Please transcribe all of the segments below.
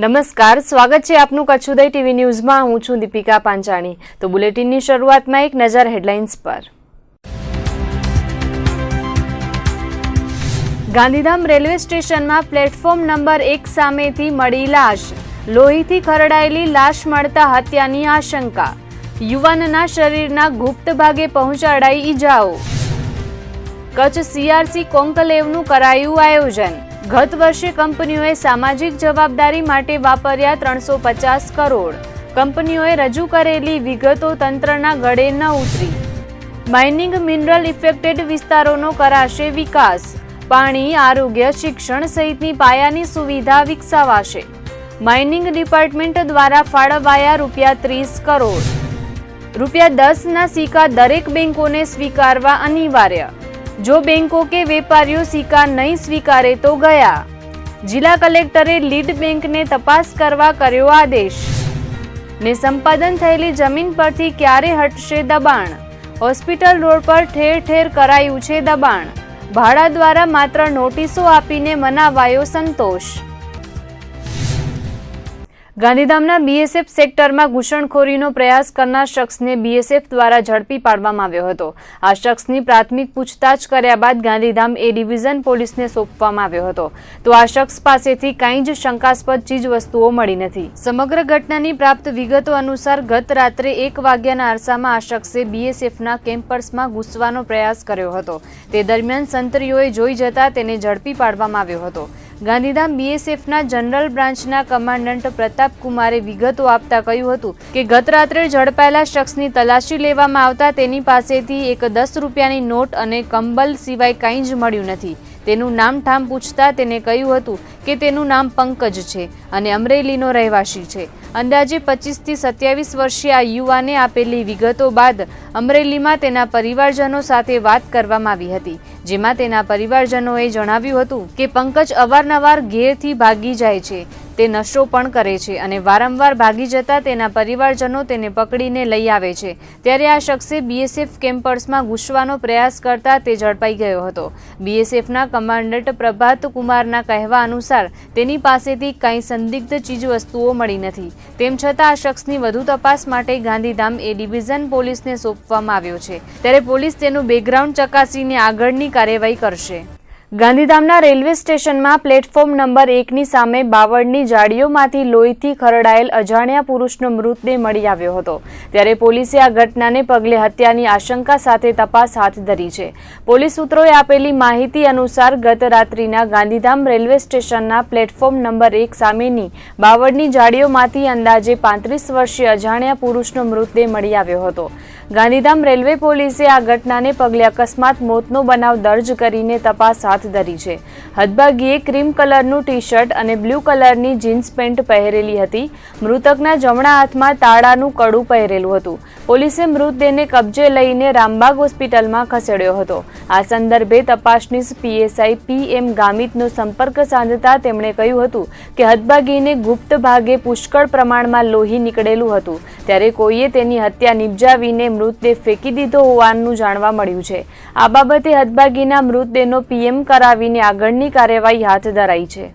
નમસ્કાર, સ્વાગત છે આપનું કચ્છ ઉદય ટીવી ન્યૂઝમાં। હું છું દીપિકા પાંચાણી। તો બુલેટિનની શરૂઆતમાં એક નજર હેડલાઇન્સ પર। ગાંધીધામ રેલવે સ્ટેશનમાં પ્લેટફોર્મ નંબર 1 સામેથી મળી લાશ। લોહીથી ખરડાયેલી લાશ મળતા હત્યાની આશંકા। યુવાનના શરીરના ગુપ્ત ભાગે પહોંચાડાઈ ઈજાઓ। કચ્છ સીઆરસી કોન્કલેવનું કરાયું આયોજન। ગત વર્ષે કંપનીઓએ સામાજિક જવાબદારી માટે વાપર્યા 350 કરોડ। કંપનીઓએ રજૂ કરેલી વિગતો તંત્રના ગળે ન ઉતરી। માઇનિંગ મિનરલ ઇફેક્ટેડ વિસ્તારોનો કરાશે વિકાસ। પાણી, આરોગ્ય, શિક્ષણ સહિતની પાયાની સુવિધા વિકસાવાશે। માઇનિંગ ડિપાર્ટમેન્ટ દ્વારા ફાળવાયા ₹30 કરોડ। ₹10ના સિક્કા દરેક બેંકોને સ્વીકારવા અનિવાર્ય। જો બેંકો કે વેપારીઓ સિક્કા નહીં સ્વીકારે તો ગયા। જિલ્લા કલેક્ટરે લીડ બેંકને તપાસ કરવા કર્યો આદેશ। ને સંપાદન થયેલી જમીન પરથી ક્યારે હટશે દબાણ? હોસ્પિટલ રોડ પર ઠેર ઠેર કરાયું છે દબાણ। ભાડા દ્વારા માત્ર નોટિસો આપીને મનાવાયો સંતોષ। ગાંધીધામના બીએસએફ સેક્ટરમાં ઘૂસણખોરીનો પ્રયાસ કરનાર શખ્સને બીએસએફ દ્વારા ઝડપી પાડવામાં આવ્યો હતો। આ શખ્સની પ્રાથમિક પૂછતાછ કર્યા બાદ ગાંધીધામ એ ડિવિઝન પોલીસને સોંપવામાં આવ્યો હતો। તો આ શખ્સ પાસેથી કંઈ જ શંકાસ્પદ ચીજ વસ્તુઓ મળી નથી। સમગ્ર ઘટનાની પ્રાપ્ત વિગતો અનુસાર ગત રાત્રે 1 વાગ્યાના અરસામાં આ શખ્સે બીએસએફના કેમ્પસમાં ઘૂસવાનો પ્રયાસ કર્યો હતો। તે દરમિયાન સંતરીઓએ જોઈ જતા તેને ઝડપી પાડવામાં આવ્યો હતો। ગાંધીધામ બીએસએફના જનરલ બ્રાન્ચના કમાન્ડન્ટ પ્રતાપ કુમારે વિગતો આપતા કહ્યું હતું કે ગત રાત્રે ઝડપાયેલા શખ્સની તલાશી લેવામાં આવતા તેની પાસેથી એક 10 રૂપિયાની નોટ અને કંબલ સિવાય કંઈ જ મળ્યું નથી। તેનું નામ ઠામ પૂછતા તેને કહ્યું હતું કે તેનું નામ પંકજ છે અને અમરેલીનો રહેવાસી છે। અંદાજે 25 થી 27 વર્ષીય આ યુવાને આપેલી વિગતો બાદ અમરેલીમાં તેના પરિવારજનો સાથે વાત કરવામાં આવી હતી, જેમાં તેના પરિવારજનોએ જણાવ્યું હતું કે પંકજ અવારનવાર ઘેરથી ભાગી જાય છે, તે નશો પણ કરે છે અને વારંવાર ભાગી જતા તેના પરિવારજનો તેને પકડીને લઈ આવે છે। ત્યારે આ શખ્સે બીએસએફ કેમ્પસમાં ઘૂસવાનો પ્રયાસ કરતા તે ઝડપાઈ ગયો હતો। બીએસએફના કમાન્ડન્ટ પ્રભાત કુમારના કહેવા અનુસાર તેની પાસેથી કંઈ સંદિગ્ધ ચીજવસ્તુઓ મળી નથી। તેમ છતાં આ શખ્સની વધુ તપાસ માટે ગાંધીધામ એ ડિવિઝન પોલીસને સોંપવામાં આવ્યો છે। ત્યારે પોલીસ તેનું બેકગ્રાઉન્ડ ચકાસીને આગળની કાર્યવાહી કરશે। ગાંધીધામના રેલવે સ્ટેશનમાં પ્લેટફોર્મ નંબર 1ની સામે બાવળની જાળીઓમાંથી લોહીથી ખરડાયેલ અજાણ્યા પુરુષનો મૃતદેહ મળી આવ્યો હતો। ત્યારે પોલીસે આ ઘટનાને પગલે હત્યાની આશંકા સાથે તપાસ હાથ ધરી છે। પોલીસ સૂત્રોએ આપેલી માહિતી અનુસાર ગત રાત્રિના ગાંધીધામ રેલવે સ્ટેશનના પ્લેટફોર્મ નંબર 1 સામેની બાવળની જાળીઓમાંથી અંદાજે 35 વર્ષીય અજાણ્યા પુરુષનો મૃતદેહ મળી આવ્યો હતો। ગાંધીધામ રેલવે પોલીસે આ ઘટનાને પગલે અકસ્માત મોતનો બનાવ દર્જ કરીને તપાસ હાથ ધરી છે। હદભાગીએ ક્રીમ કલરનું ટી શર્ટ અને બ્લુ કલરની જીન્સ પેન્ટ પહેરેલી હતી। મૃતકના જમણા હાથમાં તાળાનું કડું પહેરેલું હતું। પોલીસે મૃતદેહને કબજે લઈને રામબાગ હોસ્પિટલમાં ખસેડ્યો હતો। આ સંદર્ભે તપાસનીશ પીએસઆઈ PM ગામિતનો સંપર્ક સાધતા તેમણે કહ્યું હતું કે હદભાગીને ગુપ્ત ભાગે પુષ્કળ પ્રમાણમાં લોહી નીકળેલું હતું, ત્યારે કોઈએ તેની હત્યા નિપજાવીને મૃતદેહ ફેંકી દીધો હોવાનું જાણવા મળ્યું છે। આ બાબતે હદભાગીના મૃતદેહનો PM કરાવીને આગળની કાર્યવાહી હાથ ધરાઈ છે।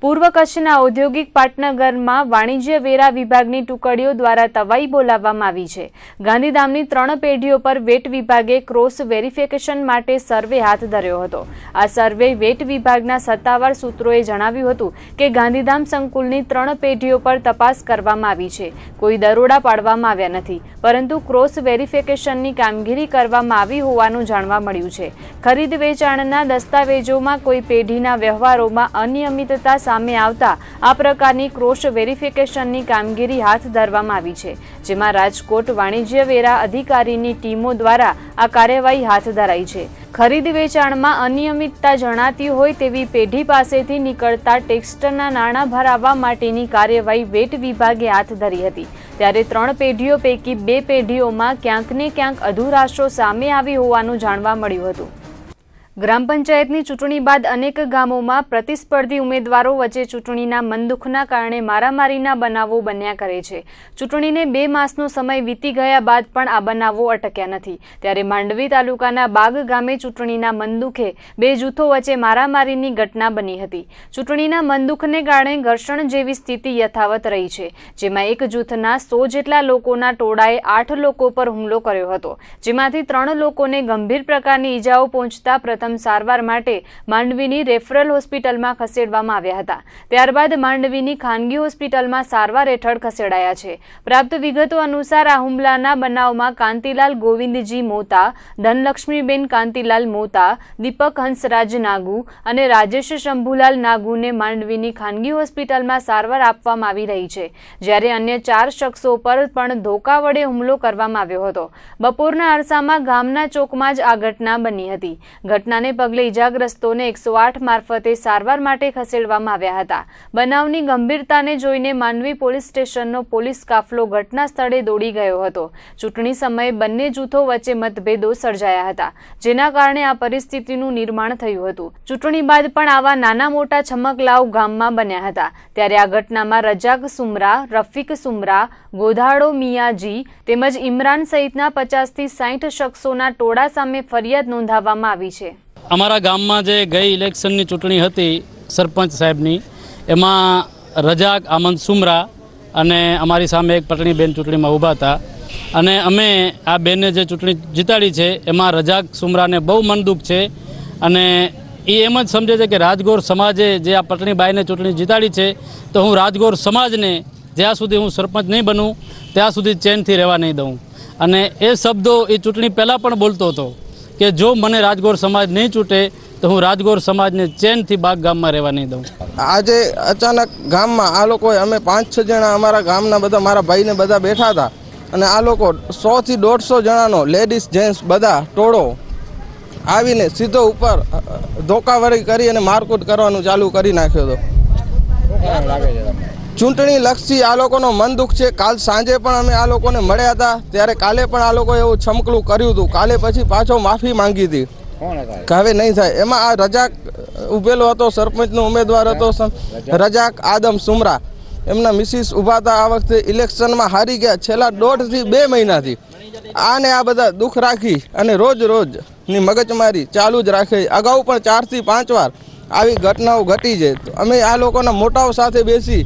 પૂર્વ કચ્છના ઔદ્યોગિક પાટનગરમાં વાણિજ્ય વેરા વિભાગની ટુકડીઓ દ્વારા તવાઈ બોલાવવામાં આવી છે। ગાંધીધામની 3 પેઢીઓ પર વેટ વિભાગે ક્રોસ વેરિફિકેશન માટે સર્વે હાથ ધર્યો હતો। આ સર્વે વેટ વિભાગના સત્તાવાર સૂત્રોએ જણાવ્યું હતું કે ગાંધીધામ સંકુલની 3 પેઢીઓ પર તપાસ કરવામાં આવી છે। કોઈ દરોડા પાડવામાં આવ્યા નથી, પરંતુ ક્રોસ વેરિફિકેશનની કામગીરી કરવામાં આવી હોવાનું જાણવા મળ્યું છે। ખરીદ વેચાણના દસ્તાવેજોમાં કોઈ પેઢીના વ્યવહારોમાં અનિયમિતતા સામે આવતા આ પ્રકારની ક્રોસ વેરિફિકેશનની કામગીરી હાથ ધરવામાં આવી છે, જેમાં રાજકોટ વાણિજ્ય વેરા અધિકારીની ટીમો દ્વારા આ કાર્યવાહી હાથ ધરાઈ છે। ખરીદ વેચાણમાં અનિયમિતતા જણાતી હોય તેવી પેઢી પાસેથી નીકળતા ટેક્સના નાણાં ભરાવવા માટેની કાર્યવાહી વેટ વિભાગે હાથ ધરી હતી। ત્યારે 3 પેઢીઓ પૈકી 2 પેઢીઓમાં ક્યાંક ને ક્યાંક અધુરાશો સામે આવી હોવાનું જાણવા મળ્યું હતું। ગ્રામ પંચાયતની ચૂંટણી બાદ અનેક ગામોમાં પ્રતિસ્પર્ધી ઉમેદવારો વચ્ચે ચૂંટણીના મનદુખના કારણે મારામારીના બનાવો બન્યા કરે છે। ચૂંટણીને 2 માસનો સમય વીતી ગયા બાદ પણ આ બનાવો અટક્યા નથી। ત્યારે માંડવી તાલુકાના બાગ ગામે ચૂંટણીના મનદુખે 2 જૂથો વચ્ચે મારામારીની ઘટના બની હતી। ચૂંટણીના મનદુખને કારણે ઘર્ષણ જેવી સ્થિતિ યથાવત રહી છે, જેમાં એક જૂથના 100 જેટલા લોકોના ટોળાએ 8 લોકો પર હુમલો કર્યો હતો, જેમાંથી 3 લોકોને ગંભીર પ્રકારની ઈજાઓ પહોંચતા સારવાર માટે માંડવીની રેફરલ હોસ્પિટલમાં ખસેડવામાં આવ્યા હતા। ત્યારબાદ માંડવીની ખાનગી હોસ્પિટલમાં સારવાર હેઠળ ખસેડાયા છે। પ્રાપ્ત વિગતો અનુસાર આ હુમલાના બનાવમાં કાંતિલાલ ગોવિંદજી મોતા, ધનલક્ષ્મીબેન કાંતિલાલ મોતા, દીપક હંસરાજ નાગુ અને રાજેશ શંભુલાલ નાગુને માંડવીની ખાનગી હોસ્પિટલમાં સારવાર આપવામાં આવી રહી છે, જ્યારે અન્ય 4 શખ્સો પર પણ ધોકા વડે હુમલો કરવામાં આવ્યો હતો। બપોરના અરસામાં ગામના ચોકમાં જ આ ઘટના બની હતી। ઘટનાને પગલે ઈજાગ્રસ્તોને 108 મારફતે સારવાર માટે ખસેડવામાં આવ્યા હતા। બનાવની ગંભીરતાને જોઈને માંડવી પોલીસ સ્ટેશનનો પોલીસ કાફલો ઘટના સ્થળે દોડી ગયો હતો। ચૂંટણી સમયે બંને જૂથો વચ્ચે મતભેદો સર્જાયા હતા, જેના કારણે આ પરિસ્થિતિનું નિર્માણ થયું હતું। ચૂંટણી બાદ પણ આવા નાના મોટા છમકલાઓ ગામમાં બન્યા હતા। ત્યારે આ ઘટનામાં રજાક સુમરા, રફીક સુમરા, ગોધાડો મિયાજી તેમજ ઇમરાન સહિતના 50 થી 60 શખ્સોના ટોળા સામે ફરિયાદ નોંધાવવામાં આવી છે। અમારા ગામમાં જે ગઈ ઇલેક્શનની ચૂંટણી હતી સરપંચ સાહેબની, એમાં રજાક આમંદ સુમરા અને અમારી સામે એક પટણીબેન ચૂંટણીમાં ઊભા હતા, અને અમે આ બેનને જે ચૂંટણી જીતાડી છે એમાં રજાક સુમરાને બહુ મન દુઃખ છે, અને એ એમ જ સમજે છે કે રાજગોર સમાજે જે આ પટણીબાઈને ચૂંટણી જીતાડી છે તો હું રાજગોર સમાજને જ્યાં સુધી હું સરપંચ નહીં બનું ત્યાં સુધી ચેનથી રહેવા નહીં દઉં। અને એ શબ્દો એ ચૂંટણી પહેલાં પણ બોલતો હતો કે જો મને રાજગોર સમાજ નહીં છૂટે તો હું રાજગોર સમાજને ચેનથી બાગ ગામમાં રહેવા નહીં દઉં। આજે અચાનક ગામમાં આ લોકોએ અમે 5-6 જણા અમારા ગામના બધા મારા ભાઈને બધા બેઠા હતા, અને આ લોકો 100 થી 150 જણાનો લેડીઝ જેન્ટ્સ બધા ટોળો આવીને સીધો ઉપર ધોકાવરી કરી અને મારકૂટ કરવાનું ચાલુ કરી નાખ્યો હતો। ચૂંટણી લક્ષી આ લોકોનો મન દુઃખ છે। કાલ સાંજે પણ અમે આ લોકોને મળ્યા હતા, ત્યારે કાલે પણ આ લોકોએ એવું છમકલું કર્યું હતું। કાલે પછી પાછો માફી માંગી હતી કે હવે નહીં થાય। એમાં આ રજાક ઉભેલો હતો, સરપંચનો ઉમેદવાર હતો રજાક આદમ સુમરા, એમના મિસિસ ઊભા હતા। આ વખતે ઇલેક્શનમાં હારી ગયા છેલ્લા 1.5 થી 2 મહિનાથી। આને આ બધા દુઃખ રાખી અને રોજની મગજમારી ચાલુ જ રાખે। અગાઉ પણ 4 થી 5 વાર આવી ઘટનાઓ ઘટી છે। અમે આ લોકોના મોટાઓ સાથે બેસી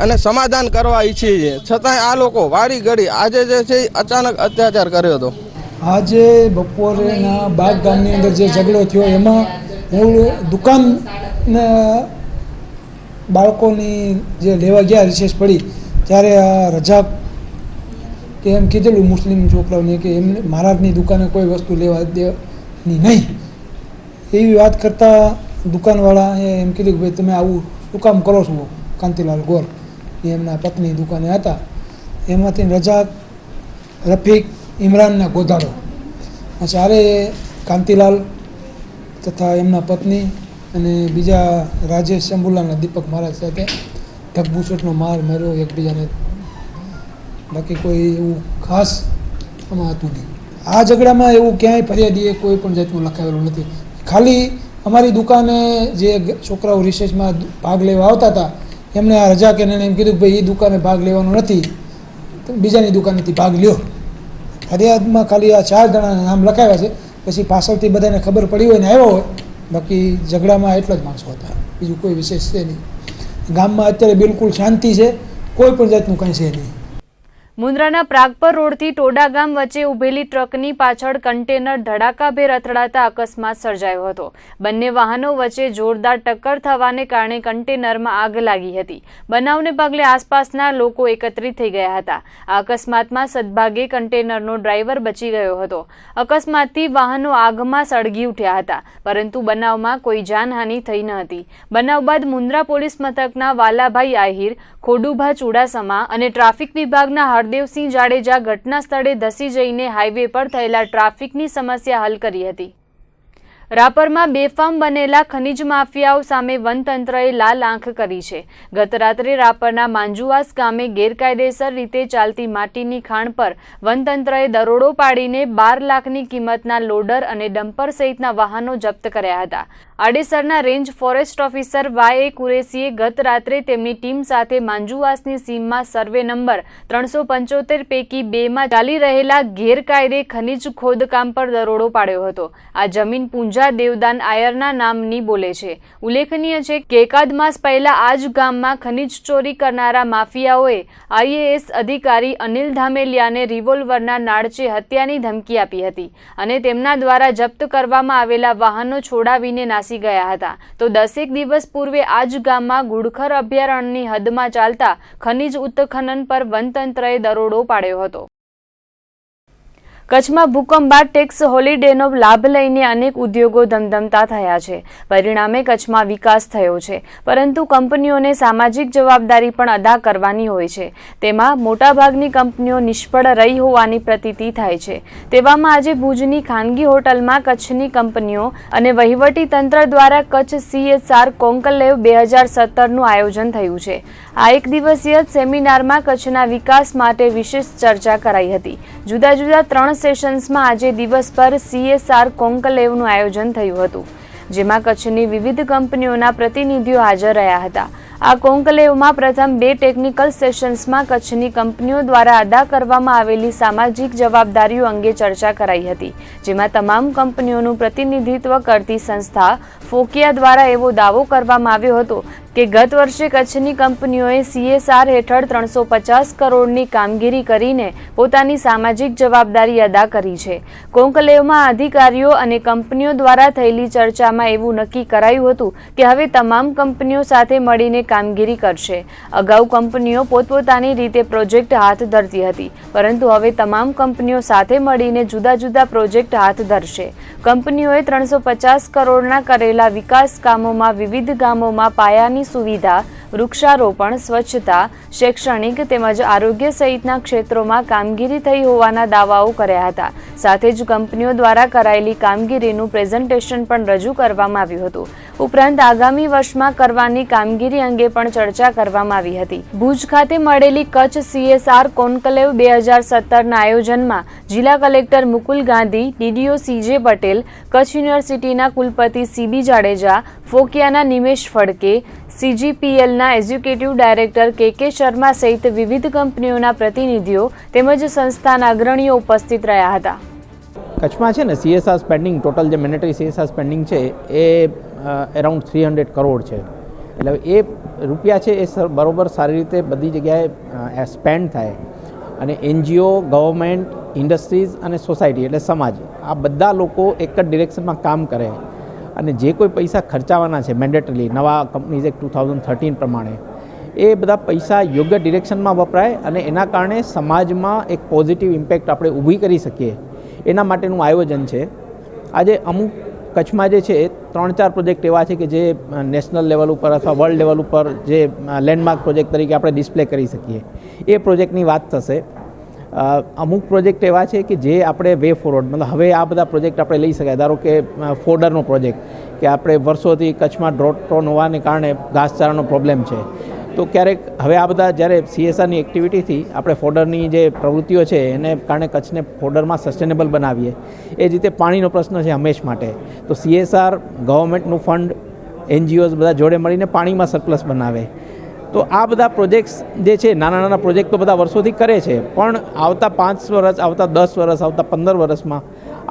અને સમાધાન કરવા ઈચ્છીએ છીએ, છતાંય આ લોકો વારી ઘડી આજે જે છે અચાનક અત્યાચાર કર્યો હતો। આજે બપોરેના બાગ ગામની અંદર જે ઝઘડો થયો એમાં હું દુકાનના બાળકોની જે લેવા ગયા રિસેસ પડી ત્યારે આ રજાક કે એમ કીધેલું મુસ્લિમ છોકરાઓને કે એમને મહારાજની દુકાને કોઈ વસ્તુ લેવા દેવાની નહીં, એવી વાત કરતાં દુકાનવાળાએ એમ કીધું કે ભાઈ તમે આવું શું કામ કરો છો? કાંતિલાલ ગોર એમના પત્ની દુકાને હતા, એમાંથી રજાક, રફીક, ઇમરાનના ગોધાડો આ ચારે કાંતિલાલ તથા એમના પત્ની અને બીજા રાજેશ શંભુલાલના દીપક મહારાજ સાથે ઢગબુસટનો માર માર્યો એકબીજાને। બાકી કોઈ એવું ખાસ આમાં હતું નહીં। આ ઝઘડામાં એવું ક્યાંય ફરિયાદીએ કોઈ પણ જાતનું લખાવેલું નથી। ખાલી અમારી દુકાને જે છોકરાઓ રિસર્ચમાં ભાગ લેવા આવતા હતા એમને આ રજાક એને એમ કીધું કે ભાઈ એ દુકાને ભાગ લેવાનો નથી, બીજાની દુકાનેથી ભાગ લ્યો। ફરિયાદમાં ખાલી આ 4 જણાના નામ લખાવ્યા છે, પછી પાછળથી બધાને ખબર પડી હોય ને આવ્યો હોય, બાકી ઝઘડામાં એટલા જ માણસો હતા, બીજું કોઈ વિશેષ છે નહીં। ગામમાં અત્યારે બિલકુલ શાંતિ છે, કોઈ પણ જાતનું કંઈ છે નહીં। મુન્દ્રાના પ્રાગપર રોડથી ટોડા ગામ વચ્ચે ઉભેલી ટ્રકની પાછળ કન્ટેનર ધડાકાભેર અથડાતા અકસ્માત સર્જાયો હતો। બંને વાહનો વચ્ચે જોરદાર ટક્કર થવાને કારણે કન્ટેનરમાં આગ લાગી હતી। બનાવને પગલે આસપાસના લોકો એકત્રિત થઈ ગયા હતા। આ અકસ્માતમાં સદભાગે કન્ટેનરનો ડ્રાઈવર બચી ગયો હતો। અકસ્માતથી વાહનો આગમાં સળગી ઉઠ્યા હતા, પરંતુ બનાવમાં કોઈ જાનહાનિ થઈ ન હતી। બનાવ બાદ મુન્દ્રા પોલીસ મથકના વાલાભાઈ આહિર, ખોડુભા ચુડાસમા અને ટ્રાફિક વિભાગના હરદેવસિંહ જાડેજા ઘટના સ્થળે ધસી જઈને હાઈવે પર થયેલા ટ્રાફિકની સમસ્યા હલ કરી હતી। રાપરમાં બેફામ બનેલા ખનીજ માફિયાઓ સામે વનતંત્રએ લાલ આંખ કરી છે. ગત રાત્રે રાપરના માંજુવાસ ગામે ગેરકાયદેસર રીતે ચાલતી માટીની ખાણ પર વનતંત્રએ દરોડો પાડીને 12 લાખની કિંમતના લોડર અને ડમ્પર સહિતના વાહનો જપ્ત કર્યા હતા. આડેસરના રેન્જ ફોરેસ્ટ ઓફિસર વાય. કુરેશીએ ગત રાત્રે તેમની ટીમ સાથે માંજુવાસની સીમમાં સર્વે નંબર 375 પૈકી 2માં ચાલી રહેલા ગેરકાયદે ખનીજ ખોદકામ પર દરોડો પાડ્યો હતો. આ જમીન પૂંજા દેવદાન આયરના નામની બોલે છે. ઉલ્લેખનીય છે કે એકાદ માસ પહેલા આ જ ગામમાં ખનીજ ચોરી કરનારા માફિયાઓએ IAS અધિકારી અનિલ ધામેલિયાને રિવોલ્વરના નાળચે હત્યાની ધમકી આપી હતી અને તેમના દ્વારા જપ્ત કરવામાં આવેલા વાહનો છોડાવીને નાસી ગયા હતા. તો 10 દિવસ પૂર્વે આ જ ગામમાં ગુડખર અભયારણ્યની હદમાં ચાલતા ખનીજ ઉત્ખનન પર વનતંત્રએ દરોડો પાડ્યો હતો. કચ્છમાં ભૂકંપ બાદ ટેક્સ હોલિડેનો લાભ લઈને અનેક ઉદ્યોગો ધમધમતા થયા છે. પરિણામે કચ્છમાં વિકાસ થયો છે, પરંતુ કંપનીઓને સામાજિક જવાબદારી પણ અદા કરવાની હોય છે. તેમાં મોટાભાગની કંપનીઓ નિષ્ફળ રહી હોવાની પ્રતીતિ થાય છે. તેવામાં આજે ભુજની ખાનગી હોટલમાં કચ્છની કંપનીઓ અને વહીવટી તંત્ર દ્વારા કચ્છ CSR કોન્કલેવ 2017નું આયોજન થયું છે. આ એક દિવસીય સેમિનારમાં કચ્છના વિકાસ માટે વિશેષ ચર્ચા કરાઈ હતી. જુદા જુદા 3 સેશન્સમાં આજે દિવસ પર CSR કોન્કલેવનું આયોજન થયું હતું, જેમાં કચ્છની વિવિધ કંપનીઓના પ્રતિનિધિઓ હાજર રહ્યા હતા. આ કોન્કલેવમાં પ્રથમ 2 ટેકનિકલ સેશન્સમાં કચ્છની કંપનીઓ દ્વારા અદા કરવામાં આવેલી સામાજિક જવાબદારીઓ અંગે ચર્ચા કરાઈ હતી, જેમાં તમામ કંપનીઓનું પ્રતિનિધિત્વ કરતી સંસ્થા ફોકિયા દ્વારા એવો દાવો કરવામાં આવ્યો હતો કે ગત વર્ષે કચ્છની કંપનીઓએ CSR હેઠળ 350 કરોડની કામગીરી કરીને પોતાની સામાજિક જવાબદારી અદા કરી છે. કોન્કલેવમાં અધિકારીઓ અને કંપનીઓ દ્વારા થયેલી ચર્ચામાં એવું નક્કી કરાયું હતું કે હવે તમામ કંપનીઓ સાથે મળીને કામગીરી કરશે. અગાઉ કંપનીઓ પોતપોતાની રીતે પ્રોજેક્ટ હાથ ધરતી હતી, પરંતુ હવે તમામ કંપનીઓ સાથે મળીને જુદા જુદા પ્રોજેક્ટ હાથ ધરશે. કંપનીઓએ 350 કરોડના કરેલા વિકાસ કામોમાં વિવિધ ગામોમાં પાયાની સુવિધા, વૃક્ષારોપણ, સ્વચ્છતા, શૈક્ષણિક તેમજ આરોગ્ય સહિતના ક્ષેત્રોમાં કામગીરી થઈ હોવાના દાવાઓ કર્યા હતા. સાથે જ કંપનીઓ દ્વારા કરાયેલી કામગીરીનું પ્રેઝન્ટેશન પણ રજૂ કરવામાં આવ્યું હતું. ઉપરાંત આગામી વર્ષમાં કરવાની કામગીરી અંગે પણ ચર્ચા કરવામાં આવી હતી. ભુજ ખાતે મળેલી કચ્છ CSR કોન્કલેવ 2017ના આયોજનમાં જિલ્લા collector Mukul Gandhi, DDO CJ Patel, Kutch યુનિવર્સિટીના કુલપતિ CB જાડેજા, ફોકિયાના નિમેશ ફડકે, CGPLના એક્ઝિક્યુટિવ ડાયરેક્ટર KK શર્મા સહિત વિવિધ કંપનીઓના પ્રતિનિધિઓ તેમજ સંસ્થાના અગ્રણીઓ ઉપસ્થિત રહ્યા હતા. કચ્છમાં છે ને CSR સ્પેન્ડિંગ, ટોટલ જે મેન્ડેટરી CSR સ્પેન્ડિંગ છે એ અરાઉન્ડ 300 કરોડ છે. એટલે એ રૂપિયા છે એ બરોબર સારી રીતે બધી જગ્યાએ સ્પેન્ડ થાય અને NGO, ગવર્મેન્ટ, ઇન્ડસ્ટ્રીઝ અને સોસાયટી એટલે સમાજ, આ બધા લોકો એક જ ડિરેક્શનમાં કામ કરે અને જે કોઈ પૈસા ખર્ચાવાના છે મેન્ડેટરીલી નવા કંપનીઝ એક્ટ 2013 પ્રમાણે, એ બધા પૈસા યોગ્ય ડિરેક્શનમાં વપરાય અને એના કારણે સમાજમાં એક પોઝિટિવ ઇમ્પેક્ટ આપણે ઊભી કરી શકીએ, એના માટેનું આયોજન છે. આજે અમુક કચ્છમાં જે છે 3-4 પ્રોજેક્ટ એવા છે કે જે નેશનલ લેવલ ઉપર અથવા વર્લ્ડ લેવલ ઉપર જે લેન્ડમાર્ક પ્રોજેક્ટ તરીકે આપણે ડિસ્પ્લે કરી શકીએ, એ પ્રોજેક્ટની વાત થશે. અમુક પ્રોજેક્ટ એવા છે કે જે આપણે વે ફોરવર્ડ, મતલબ હવે આ બધા પ્રોજેક્ટ આપણે લઈ શકાય. ધારો કે ફોડરનો પ્રોજેક્ટ, કે આપણે વર્ષોથી કચ્છમાં ડ્રોટ પ્રોન હોવાને કારણે ઘાસચારાનો પ્રોબ્લેમ છે, તો ક્યારેક હવે આ બધા જ્યારે CSRની એક્ટિવિટીથી આપણે ફોડરની જે પ્રવૃત્તિઓ છે એને કારણે કચ્છને ફોડરમાં સસ્ટેનેબલ બનાવીએ. એ જ રીતે પાણીનો પ્રશ્ન છે હંમેશ માટે, તો CSR ગવર્મેન્ટનું ફંડ, NGOs બધા જોડે મળીને પાણીમાં સરપ્લસ બનાવે. તો આ બધા પ્રોજેક્ટ્સ જે છે, નાના નાના પ્રોજેક્ટ તો બધા વર્ષોથી કરે છે, પણ આવતા 5 વર્ષ, આવતા 10 વર્ષ, આવતા 15 વર્ષમાં